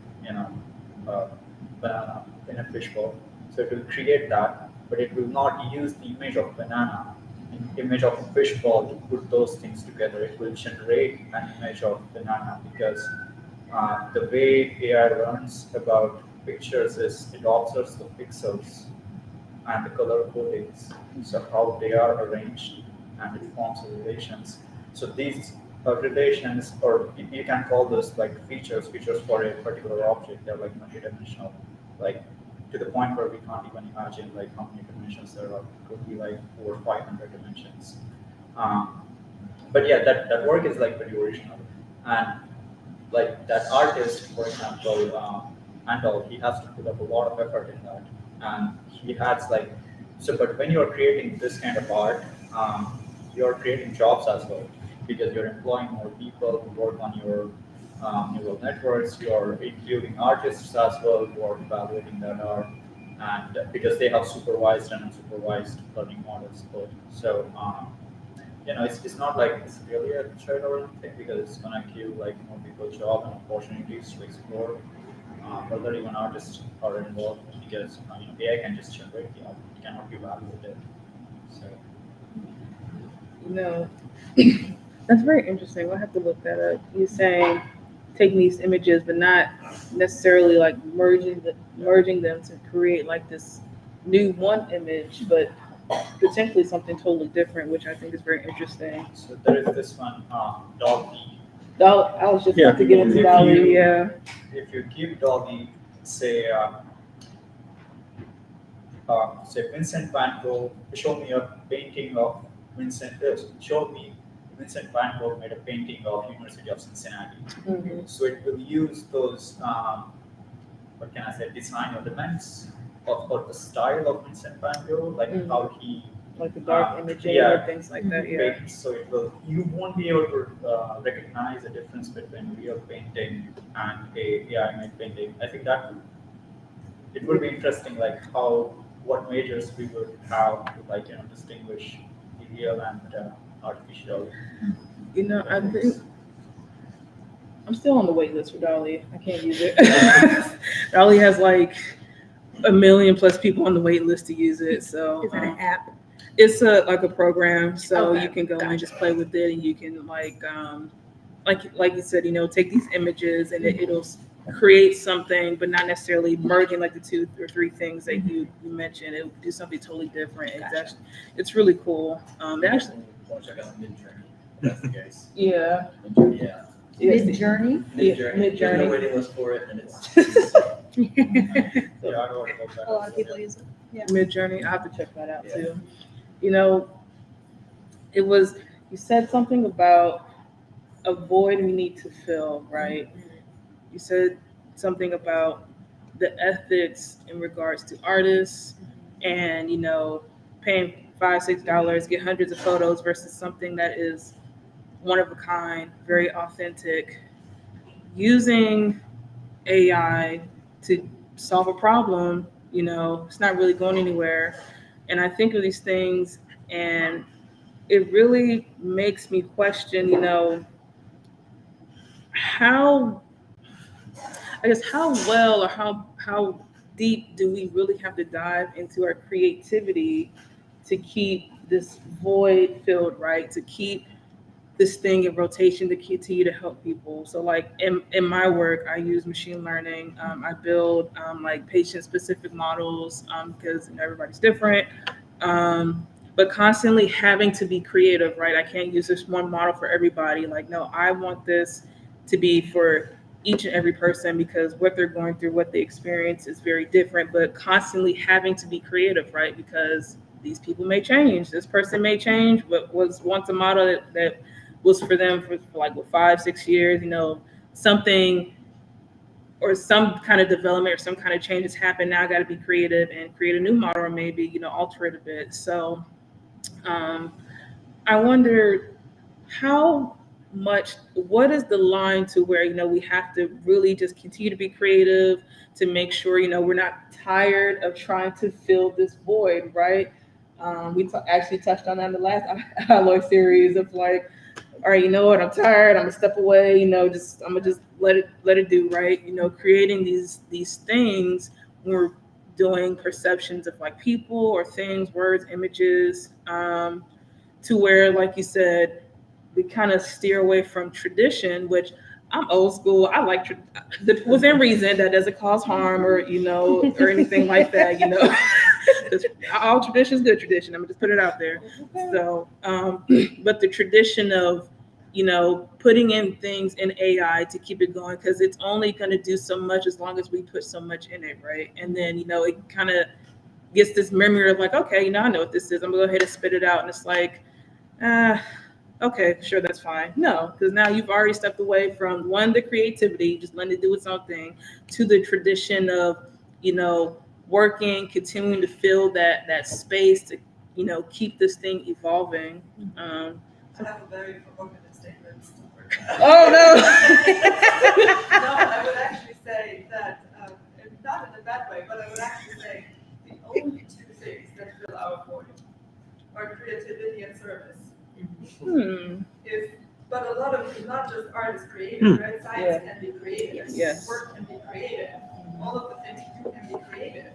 banana in a fishbowl, so it will create that, but it will not use the image of banana, image of a fishbowl to put those things together. It will generate an image of banana because the way AI learns about pictures is it observes the pixels and the color codings, so how they are arranged, and it forms relations. So these relations, or you can call those like features for a particular object. They're like multidimensional, like to the point where we can't even imagine like how many dimensions there are. It could be like over 500 dimensions. But yeah, that work is like very original, and like that artist, for example, Andal, he has to put up a lot of effort in that, and he has like so. But when you're creating this kind of art, you're creating jobs as well, because you're employing more people who work on your neural networks. You're including artists as well who are evaluating that art, and because they have supervised and unsupervised learning models both. So it's not like it's really a threat or anything because it's gonna give like more people job and opportunities to explore. Whether even artists are involved because AI can just generate the art, it cannot be evaluated. So No, that's very interesting. We'll have to look that up. You're saying taking these images, but not necessarily like merging them to create like this new one image, but potentially something totally different, which I think is very interesting. So there is this one, Doggy. I was just about to get into Dolly. Yeah. If you give Doggy, say Vincent Van Gogh, show me a painting of show me Vincent Van Gogh made a painting of University of Cincinnati. Mm-hmm. So it will use those, what can I say, design elements or the style of Vincent Van Gogh, like how he like the dark imaging or things like that. Yeah. paints. So you won't be able to recognize the difference between real painting and a AI-made painting. I think that it would be interesting, like what measures we would have to distinguish the real and artificial. I think I'm still on the wait list for Dolly. I can't use it. Dolly has like 1 million plus people on the wait list to use it. So Is that an app? It's like a program, so Okay, you can go gotcha. and just play with it, and you can like you said, take these images and it'll create something, but not necessarily merging like the 2 or 3 things that you mentioned. It'll do something totally different. Gotcha. It's really cool. It actually, Check out Midjourney. That's the case. yeah. Yeah. Mid-journey? Midjourney. There's no waiting list for it, and it's. Yeah, I know about that. A lot of people use it. Yeah. Midjourney. I have to check that out Yeah. too. You said something about a void we need to fill, right? You said something about the ethics in regards to artists and, paying $5, $6, get hundreds of photos versus something that is one of a kind, very authentic, using AI to solve a problem, it's not really going anywhere. And I think of these things and it really makes me question, how well or how deep do we really have to dive into our creativity to keep this void filled, right? To keep this thing in rotation to continue to help people. So like in my work, I use machine learning. I build like patient specific models because everybody's different. But constantly having to be creative, right? I can't use this one model for everybody. Like, no, I want this to be for each and every person because what they're going through, what they experience is very different, but constantly having to be creative, right? Because these people may change. This person may change, but was once a model that was for them for like 5, 6 years, something or some kind of development or some kind of change has happened. Now I got to be creative and create a new model or maybe, alter it a bit. So I wonder what is the line to where, we have to really just continue to be creative to make sure, we're not tired of trying to fill this void, right? We actually touched on that in the last Alloy series of like, all right, you know what? I'm tired. I'm gonna step away. I'm gonna just let it do, right? Creating these things when we're doing perceptions of like people or things, words, images, to where, like you said, we kind of steer away from tradition, which I'm old school. I like within reason. That doesn't cause harm or or anything like that. All tradition is good tradition. I'm gonna just put it out there. So, but the tradition of putting in things in AI to keep it going because it's only going to do so much as long as we put so much in it, right? And then it kind of gets this memory of like, okay, I know what this is. I'm gonna go ahead and spit it out, and it's like, okay, sure, that's fine. No, because now you've already stepped away from the creativity, just letting it do its own thing, to the tradition of working, continuing to fill that space to keep this thing evolving. I have a very provocative statement. Oh, no. No, I would actually say that, and not in a bad way, but I would actually say the only two things that fill our void are creativity and service. But a lot of, not just art is creative, right? Science can be creative, Yes. work can be creative, all of the things you do can be creative,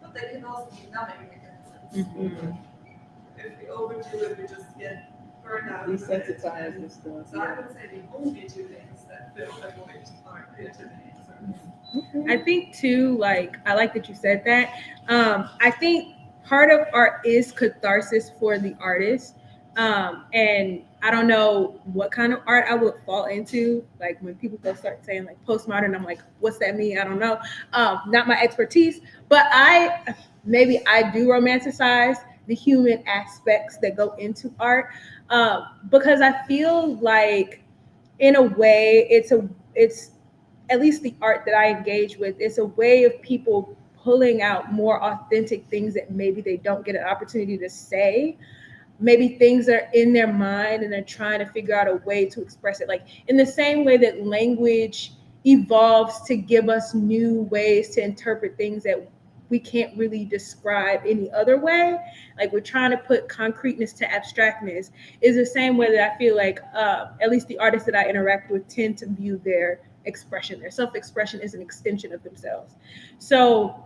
but they can also be numbing mechanisms. If we overdo it, we just get burned out. Desensitized and stuff. So I would say the only two things that fill a void are creativity and service. I think too, like, I like that you said that. I think part of art is catharsis for the artist. And I don't know what kind of art I would fall into. Like when people go start saying like postmodern, I'm like, what's that mean? I don't know. Not my expertise, but I do romanticize the human aspects that go into art, because I feel like in a way it's at least the art that I engage with, it's a way of people pulling out more authentic things that maybe they don't get an opportunity to say. Maybe things that are in their mind and they're trying to figure out a way to express it. Like in the same way that language evolves to give us new ways to interpret things that we can't really describe any other way. Like we're trying to put concreteness to abstractness, is the same way that I feel like at least the artists that I interact with tend to view their expression. Their self-expression is an extension of themselves. So,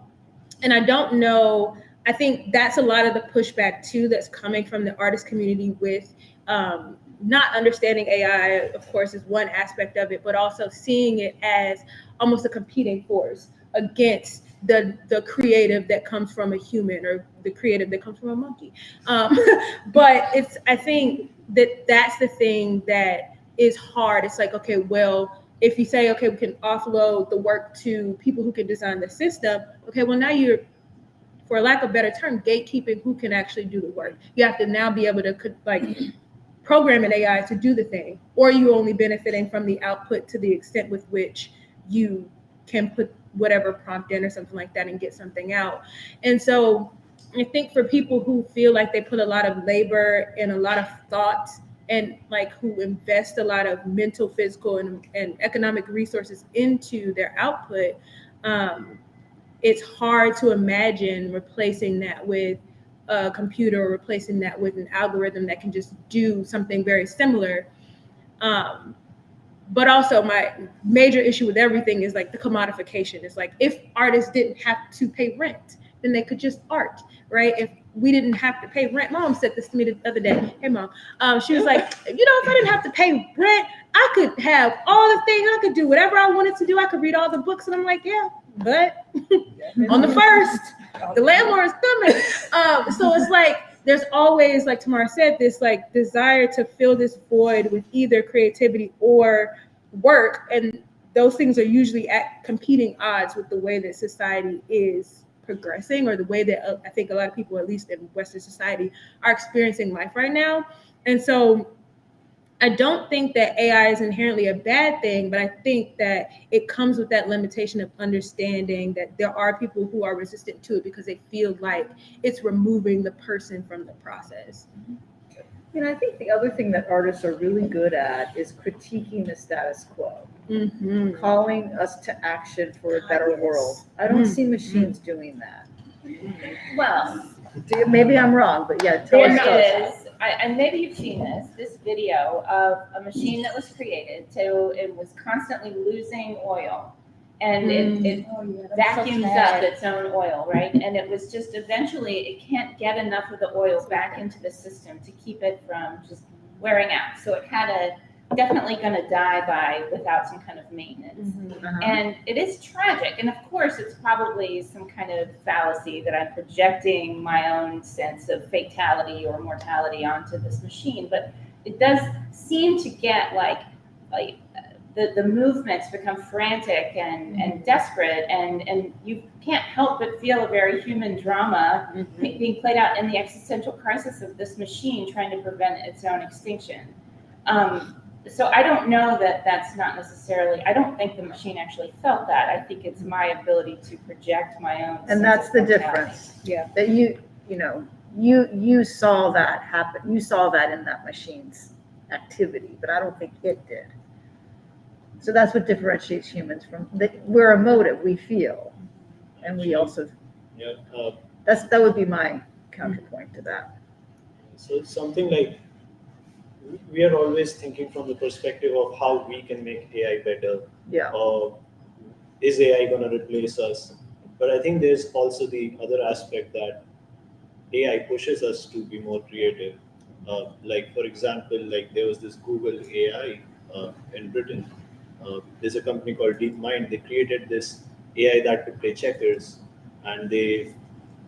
and I don't know, I think that's a lot of the pushback too that's coming from the artist community with not understanding AI, of course, is one aspect of it, but also seeing it as almost a competing force against the creative that comes from a human or the creative that comes from a monkey. But I think that's the thing that is hard. It's like, okay, well, if you say, okay, we can offload the work to people who can design the system, okay, well, now you're, for lack of a better term, gatekeeping who can actually do the work. You have to now be able to like program an AI to do the thing, or you only benefiting from the output to the extent with which you can put whatever prompt in or something like that and get something out. And so I think for people who feel like they put a lot of labor and a lot of thought and like who invest a lot of mental, physical, and economic resources into their output, it's hard to imagine replacing that with a computer or replacing that with an algorithm that can just do something very similar. But also my major issue with everything is like the commodification. It's like if artists didn't have to pay rent, then they could just art, right? If we didn't have to pay rent, Mom said this to me the other day. Hey, Mom. She was like, if I didn't have to pay rent, I could have all the things, I could do whatever I wanted to do. I could read all the books. And I'm like, yeah, but on the first, the landlord is coming. So it's like, there's always, like Tamara said, this like desire to fill this void with either creativity or work. And those things are usually at competing odds with the way that society is progressing, or the way that I think a lot of people, at least in Western society, are experiencing life right now. And so I don't think that AI is inherently a bad thing, but I think that it comes with that limitation of understanding that there are people who are resistant to it because they feel like it's removing the person from the process. I think the other thing that artists are really good at is critiquing the status quo, calling us to action for a better world. I don't see machines doing that. Well, Maybe I'm wrong, but yeah, tell us. there is, and maybe you've seen this video of a machine that was created, so it was constantly losing oil, and it vacuums up its own oil, right? And it was just eventually it can't get enough of the oil back into the system to keep it from just wearing out. So it had definitely going to die without some kind of maintenance. And it is tragic. And of course, it's probably some kind of fallacy that I'm projecting my own sense of fatality or mortality onto this machine. But it does seem to get like the movements become frantic and desperate, and you can't help but feel a very human drama being played out in the existential crisis of this machine trying to prevent its own extinction. So I don't know that's not necessarily, I don't think the machine actually felt that. I think it's my ability to project my own. And that's the difference. Yeah. That you saw that happen. You saw that in that machine's activity, but I don't think it did. So that's what differentiates humans from, we're emotive, we feel. And we also, Yeah. that would be my counterpoint to that. So it's something like we are always thinking from the perspective of how we can make AI better. Yeah. Or is AI going to replace us? But I think there's also the other aspect that AI pushes us to be more creative. Like for example, like there was this Google AI in Britain. There's a company called DeepMind. They created this AI that could play checkers, and they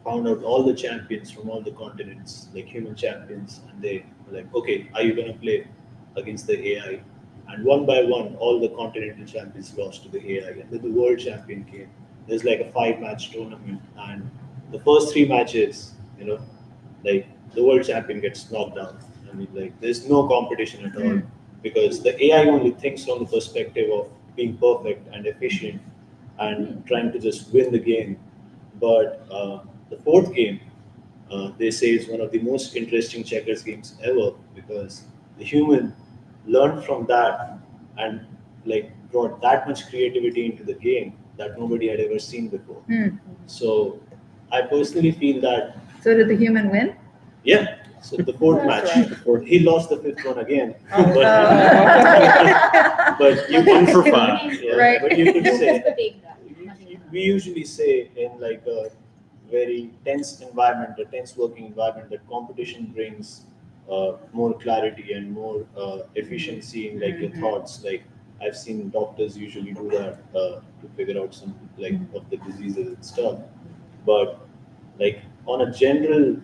found out all the champions from all the continents, like human champions, and they were like, okay, are you going to play against the AI? And one by one, all the continental champions lost to the AI, and then the world champion came. There's like a 5-match tournament, and the first 3 matches, like the world champion gets knocked out. I mean, like there's no competition at all because the AI only thinks from the perspective of being perfect and efficient and trying to just win the game. But the fourth game, they say is one of the most interesting checkers games ever because the human learned from that and like brought that much creativity into the game that nobody had ever seen before. So I personally feel that. So did the human win? Yeah. So the fourth match, he lost the fifth one again. But you One for 5. Yeah, Right. But you could say we usually say in like a very tense environment, a tense working environment, that competition brings more clarity and more efficiency in like your thoughts. Like I've seen doctors usually do that to figure out some like of the diseases and stuff. But like on a general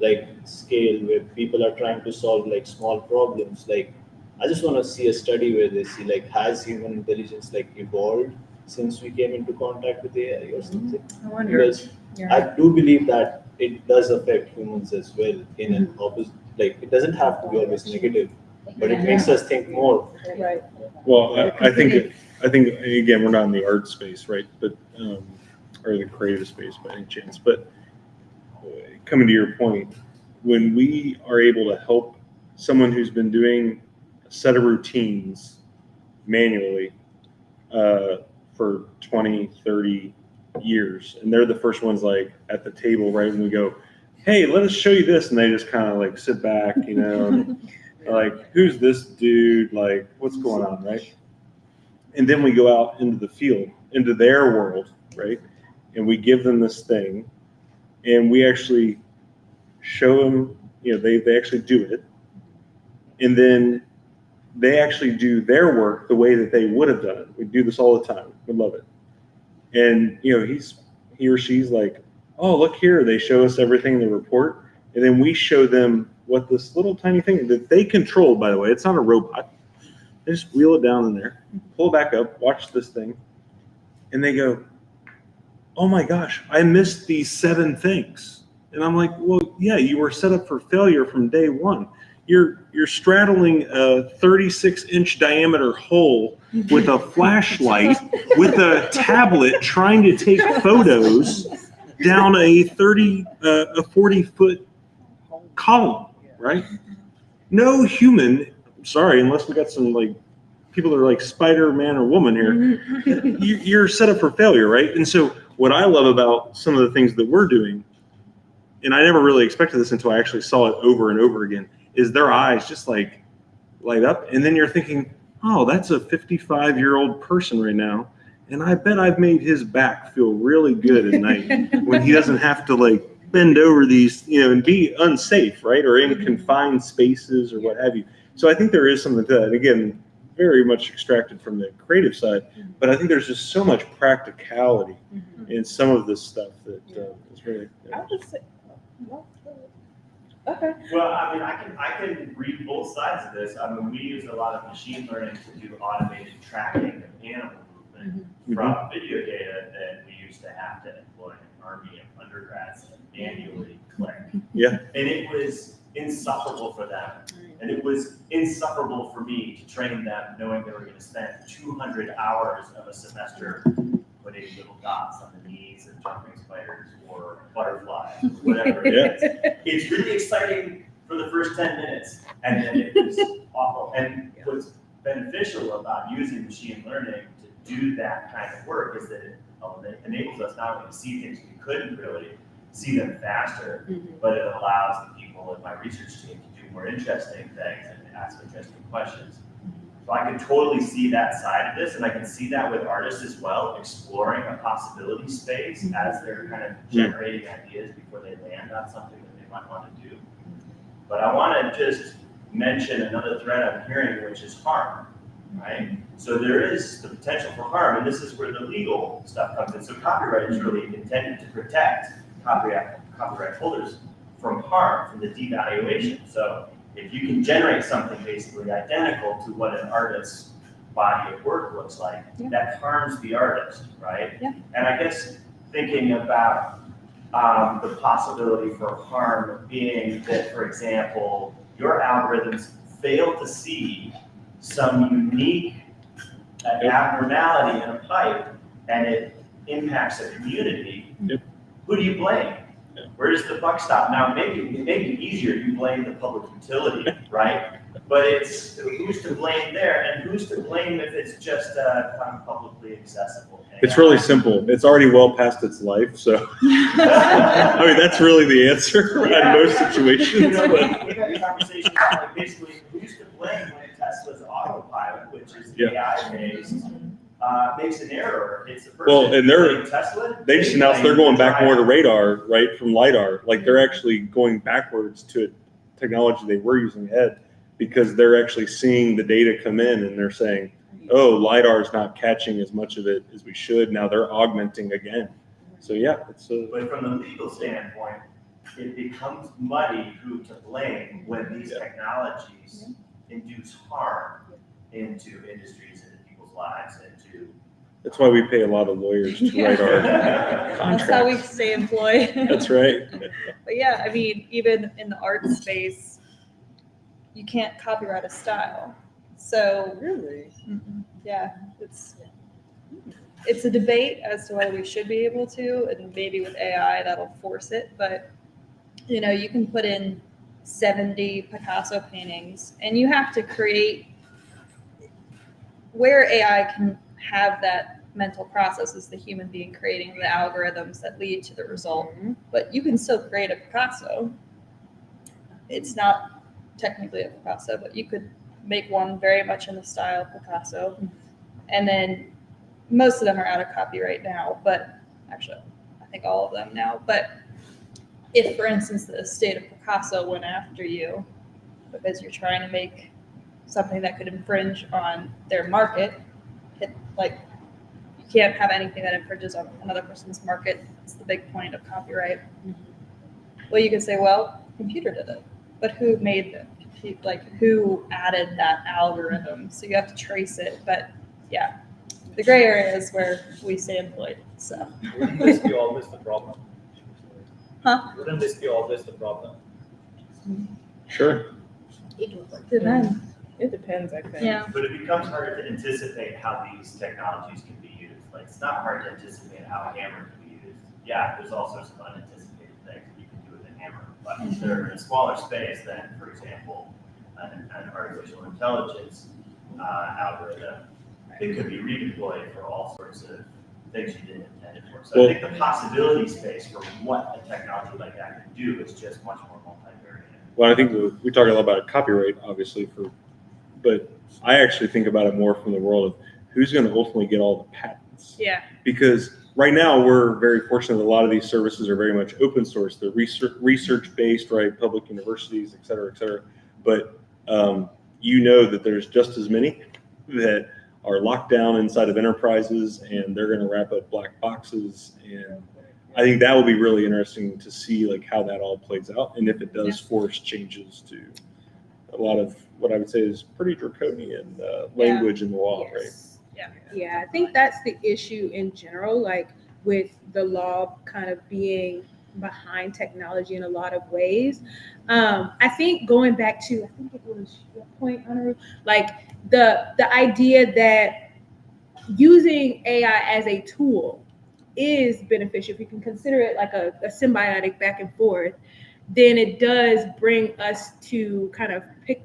like scale where people are trying to solve like small problems, like I just want to see a study where they see like has human intelligence like evolved since we came into contact with AI or something. I wonder. Because I do believe that it does affect humans as well in an opposite, like it doesn't have to be always negative, but it makes us think more. Right. Well, I think again, we're not in the art space, right? But or the creative space by any chance. But coming to your point, when we are able to help someone who's been doing a set of routines manually for 20, 30 years, and they're the first ones like at the table, right? And we go, hey, let us show you this. And they just kind of like sit back, and like, who's this dude? Like, what's going on, right? And then we go out into the field, into their world, right? And we give them this thing, and we actually show them, they actually do it. And then they actually do their work the way that they would have done it. We do this all the time. We love it. And, he or she's like, oh, look here. They show us everything in the report. And then we show them what this little tiny thing that they control, by the way, it's not a robot. They just wheel it down in there, pull it back up, watch this thing. And they go, oh my gosh, I missed these 7 things. And I'm like, well, yeah, you were set up for failure from day one. You're straddling a 36-inch diameter hole with a flashlight, with a tablet trying to take photos down a 40-foot column, right? No human, sorry, unless we got some like people that are like Spider-Man or woman here, you're set up for failure, right? And so what I love about some of the things that we're doing, and I never really expected this until I actually saw it over and over again, is their eyes just like light up. And then you're thinking, oh, that's a 55-year-old person right now. And I bet I've made his back feel really good at night when he doesn't have to like bend over these, and be unsafe, right? Or in confined spaces or what have you. So I think there is something to that. And again, very much extracted from the creative side, but I think there's just so much practicality in some of this stuff that is really. I would say, okay. Well, I mean, I can read both sides of this. I mean, we use a lot of machine learning to do automated tracking of animal movement from video data that we used to have to employ an army of undergrads to manually collect. Yeah. And it was insufferable for them. And it was insufferable for me to train them knowing they were going to spend 200 hours of a semester putting little dots on the knees of jumping spiders or butterflies or whatever it is. It's really exciting for the first 10 minutes, and then it was awful. And what's beneficial about using machine learning to do that kind of work is that it enables us not only to see things we couldn't really see them faster, but it allows the people in my research team to do more interesting things and ask interesting questions. So I can totally see that side of this, and I can see that with artists as well, exploring a possibility space as they're kind of generating ideas before they land on something that they might want to do. But I want to just mention another thread I'm hearing, which is harm, right? So there is the potential for harm, and this is where the legal stuff comes in. So copyright is really intended to protect copyright holders from harm, from the devaluation. So if you can generate something basically identical to what an artist's body of work looks like, that harms the artist, right? Yeah. And I guess thinking about the possibility for harm being that, for example, your algorithms fail to see some unique abnormality in a pipe and it impacts a community, who do you blame? Where does the buck stop? Now, maybe easier, you blame the public utility, right? But it's who's to blame there, and who's to blame if it's just publicly accessible? It's really simple. It's already well past its life, so I mean that's really the answer in most situations. You know, we had a conversation about like basically who's to blame when Tesla's autopilot, which is AI based, makes an error. It's the person and Tesla. they just announced they're going back more to radar, right, from LiDAR. Like they're actually going backwards to a technology they were using ahead because they're actually seeing the data come in and they're saying, oh, LiDAR is not catching as much of it as we should. Now they're augmenting again. So yeah, it's But from the legal standpoint, it becomes muddy who to blame when these technologies induce harm into industries and people's lives and to. That's why we pay a lot of lawyers to write our contracts. That's how we stay employed. That's right. But yeah, I mean, even in the art space, you can't copyright a style. So Really? yeah, it's a debate as to whether we should be able to, and maybe with AI that'll force it. But you know, you can put in 70 Picasso paintings, and you have to create where AI can have that mental process is the human being creating the algorithms that lead to the result. But you can still create a Picasso. It's not technically a Picasso, but you could make one very much in the style of Picasso. And then most of them are out of copyright now, but actually I think all of them now. But if, for instance, the estate of Picasso went after you because you're trying to make something that could infringe on their market, like you can't have anything that infringes on another person's market. It's the big point of copyright. Well, you could say, well, computer did it, but who made them? Like who added that algorithm? So you have to trace it. But yeah, the gray area is where we stay employed. So wouldn't this be always the problem? Huh? Wouldn't this be always the problem? Sure. It depends. It depends, I think. Yeah. But it becomes harder to anticipate how these technologies can be used. Like it's not hard to anticipate how a hammer can be used. Yeah, there's all sorts of unanticipated things you can do with a hammer. But if they're in a smaller space than, for example, an artificial intelligence algorithm, it could be redeployed for all sorts of things you didn't intend it for. So I think the possibility space for what a technology like that can do is just much more multivariate. Well, I think we talk a lot about copyright, obviously, but I actually think about it more from the world of who's going to ultimately get all the patents. Yeah. Because right now we're very fortunate that a lot of these services are very much open source. They're research based, right? Public universities, et cetera, et cetera. But you know that there's just as many that are locked down inside of enterprises, and they're going to wrap up black boxes. And I think that will be really interesting to see like how that all plays out, and if it does force changes to a lot of what I would say is pretty draconian language in the law, right? Yeah, I think that's the issue in general, like with the law kind of being behind technology in a lot of ways. I think going back to, I think it was your point, Anaru, like the idea that using AI as a tool is beneficial if you can consider it like a symbiotic back and forth. then it does bring us to kind of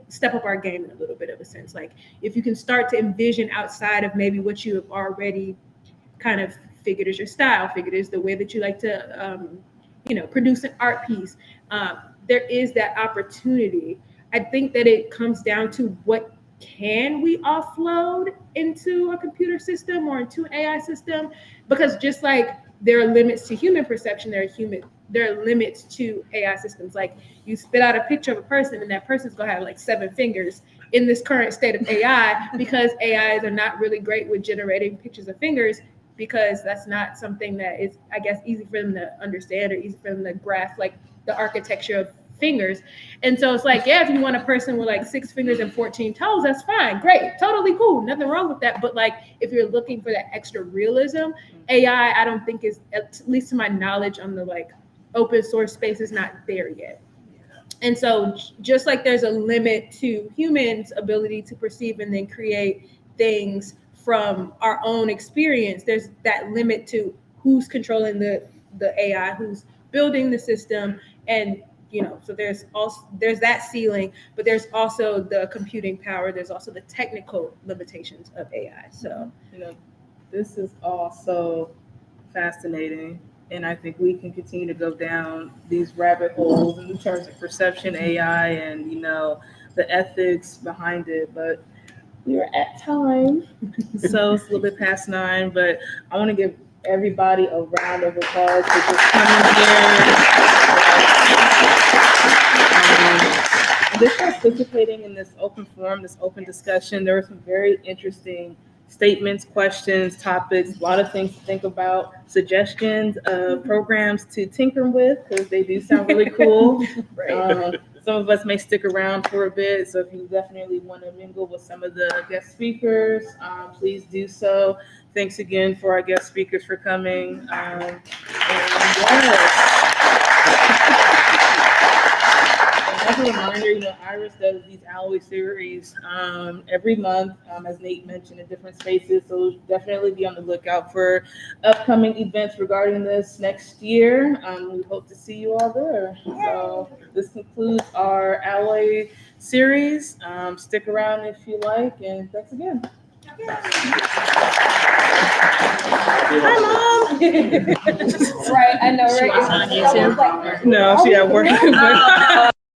step up our game in a little bit of a sense. Like if you can start to envision outside of maybe what you have already kind of figured is your style, figured is the way that you like to, produce an art piece. There is that opportunity. I think that it comes down to what can we offload into a computer system or into an AI system? Because just like there are limits to human perception, there are limits to AI systems. Like you spit out a picture of a person and that person's gonna have like 7 fingers in this current state of AI because AIs are not really great with generating pictures of fingers, because that's not something that is, I guess, easy for them to understand or easy for them to grasp, like the architecture of fingers. And so it's like, yeah, if you want a person with like 6 fingers and 14 toes, that's fine, great, totally cool, nothing wrong with that. But like if you're looking for that extra realism, AI, I don't think is, at least to my knowledge on the like open source space, is not there yet. And so just like there's a limit to humans' ability to perceive and then create things from our own experience, there's that limit to who's controlling the AI, who's building the system. And so there's that ceiling, but there's also the computing power, there's also the technical limitations of AI. So this is all so fascinating, and I think we can continue to go down these rabbit holes in terms of perception, AI, and the ethics behind it. But we are at time, so it's a little bit past 9. But I want to give everybody a round of applause for just coming here. Just participating in this open forum, this open discussion. There were some very interesting statements, questions, topics, a lot of things to think about, suggestions of programs to tinker with, because they do sound really cool. Right. Some of us may stick around for a bit, so if you definitely want to mingle with some of the guest speakers, please do so. Thanks again for our guest speakers for coming. And as a reminder, IRiS does these Alloy series every month, as Nate mentioned, in different spaces. So definitely be on the lookout for upcoming events regarding this next year. We hope to see you all there. So this concludes our Alloy series. Stick around if you like, and thanks again. Hi, Mom. Right, I know, right? No, she at work.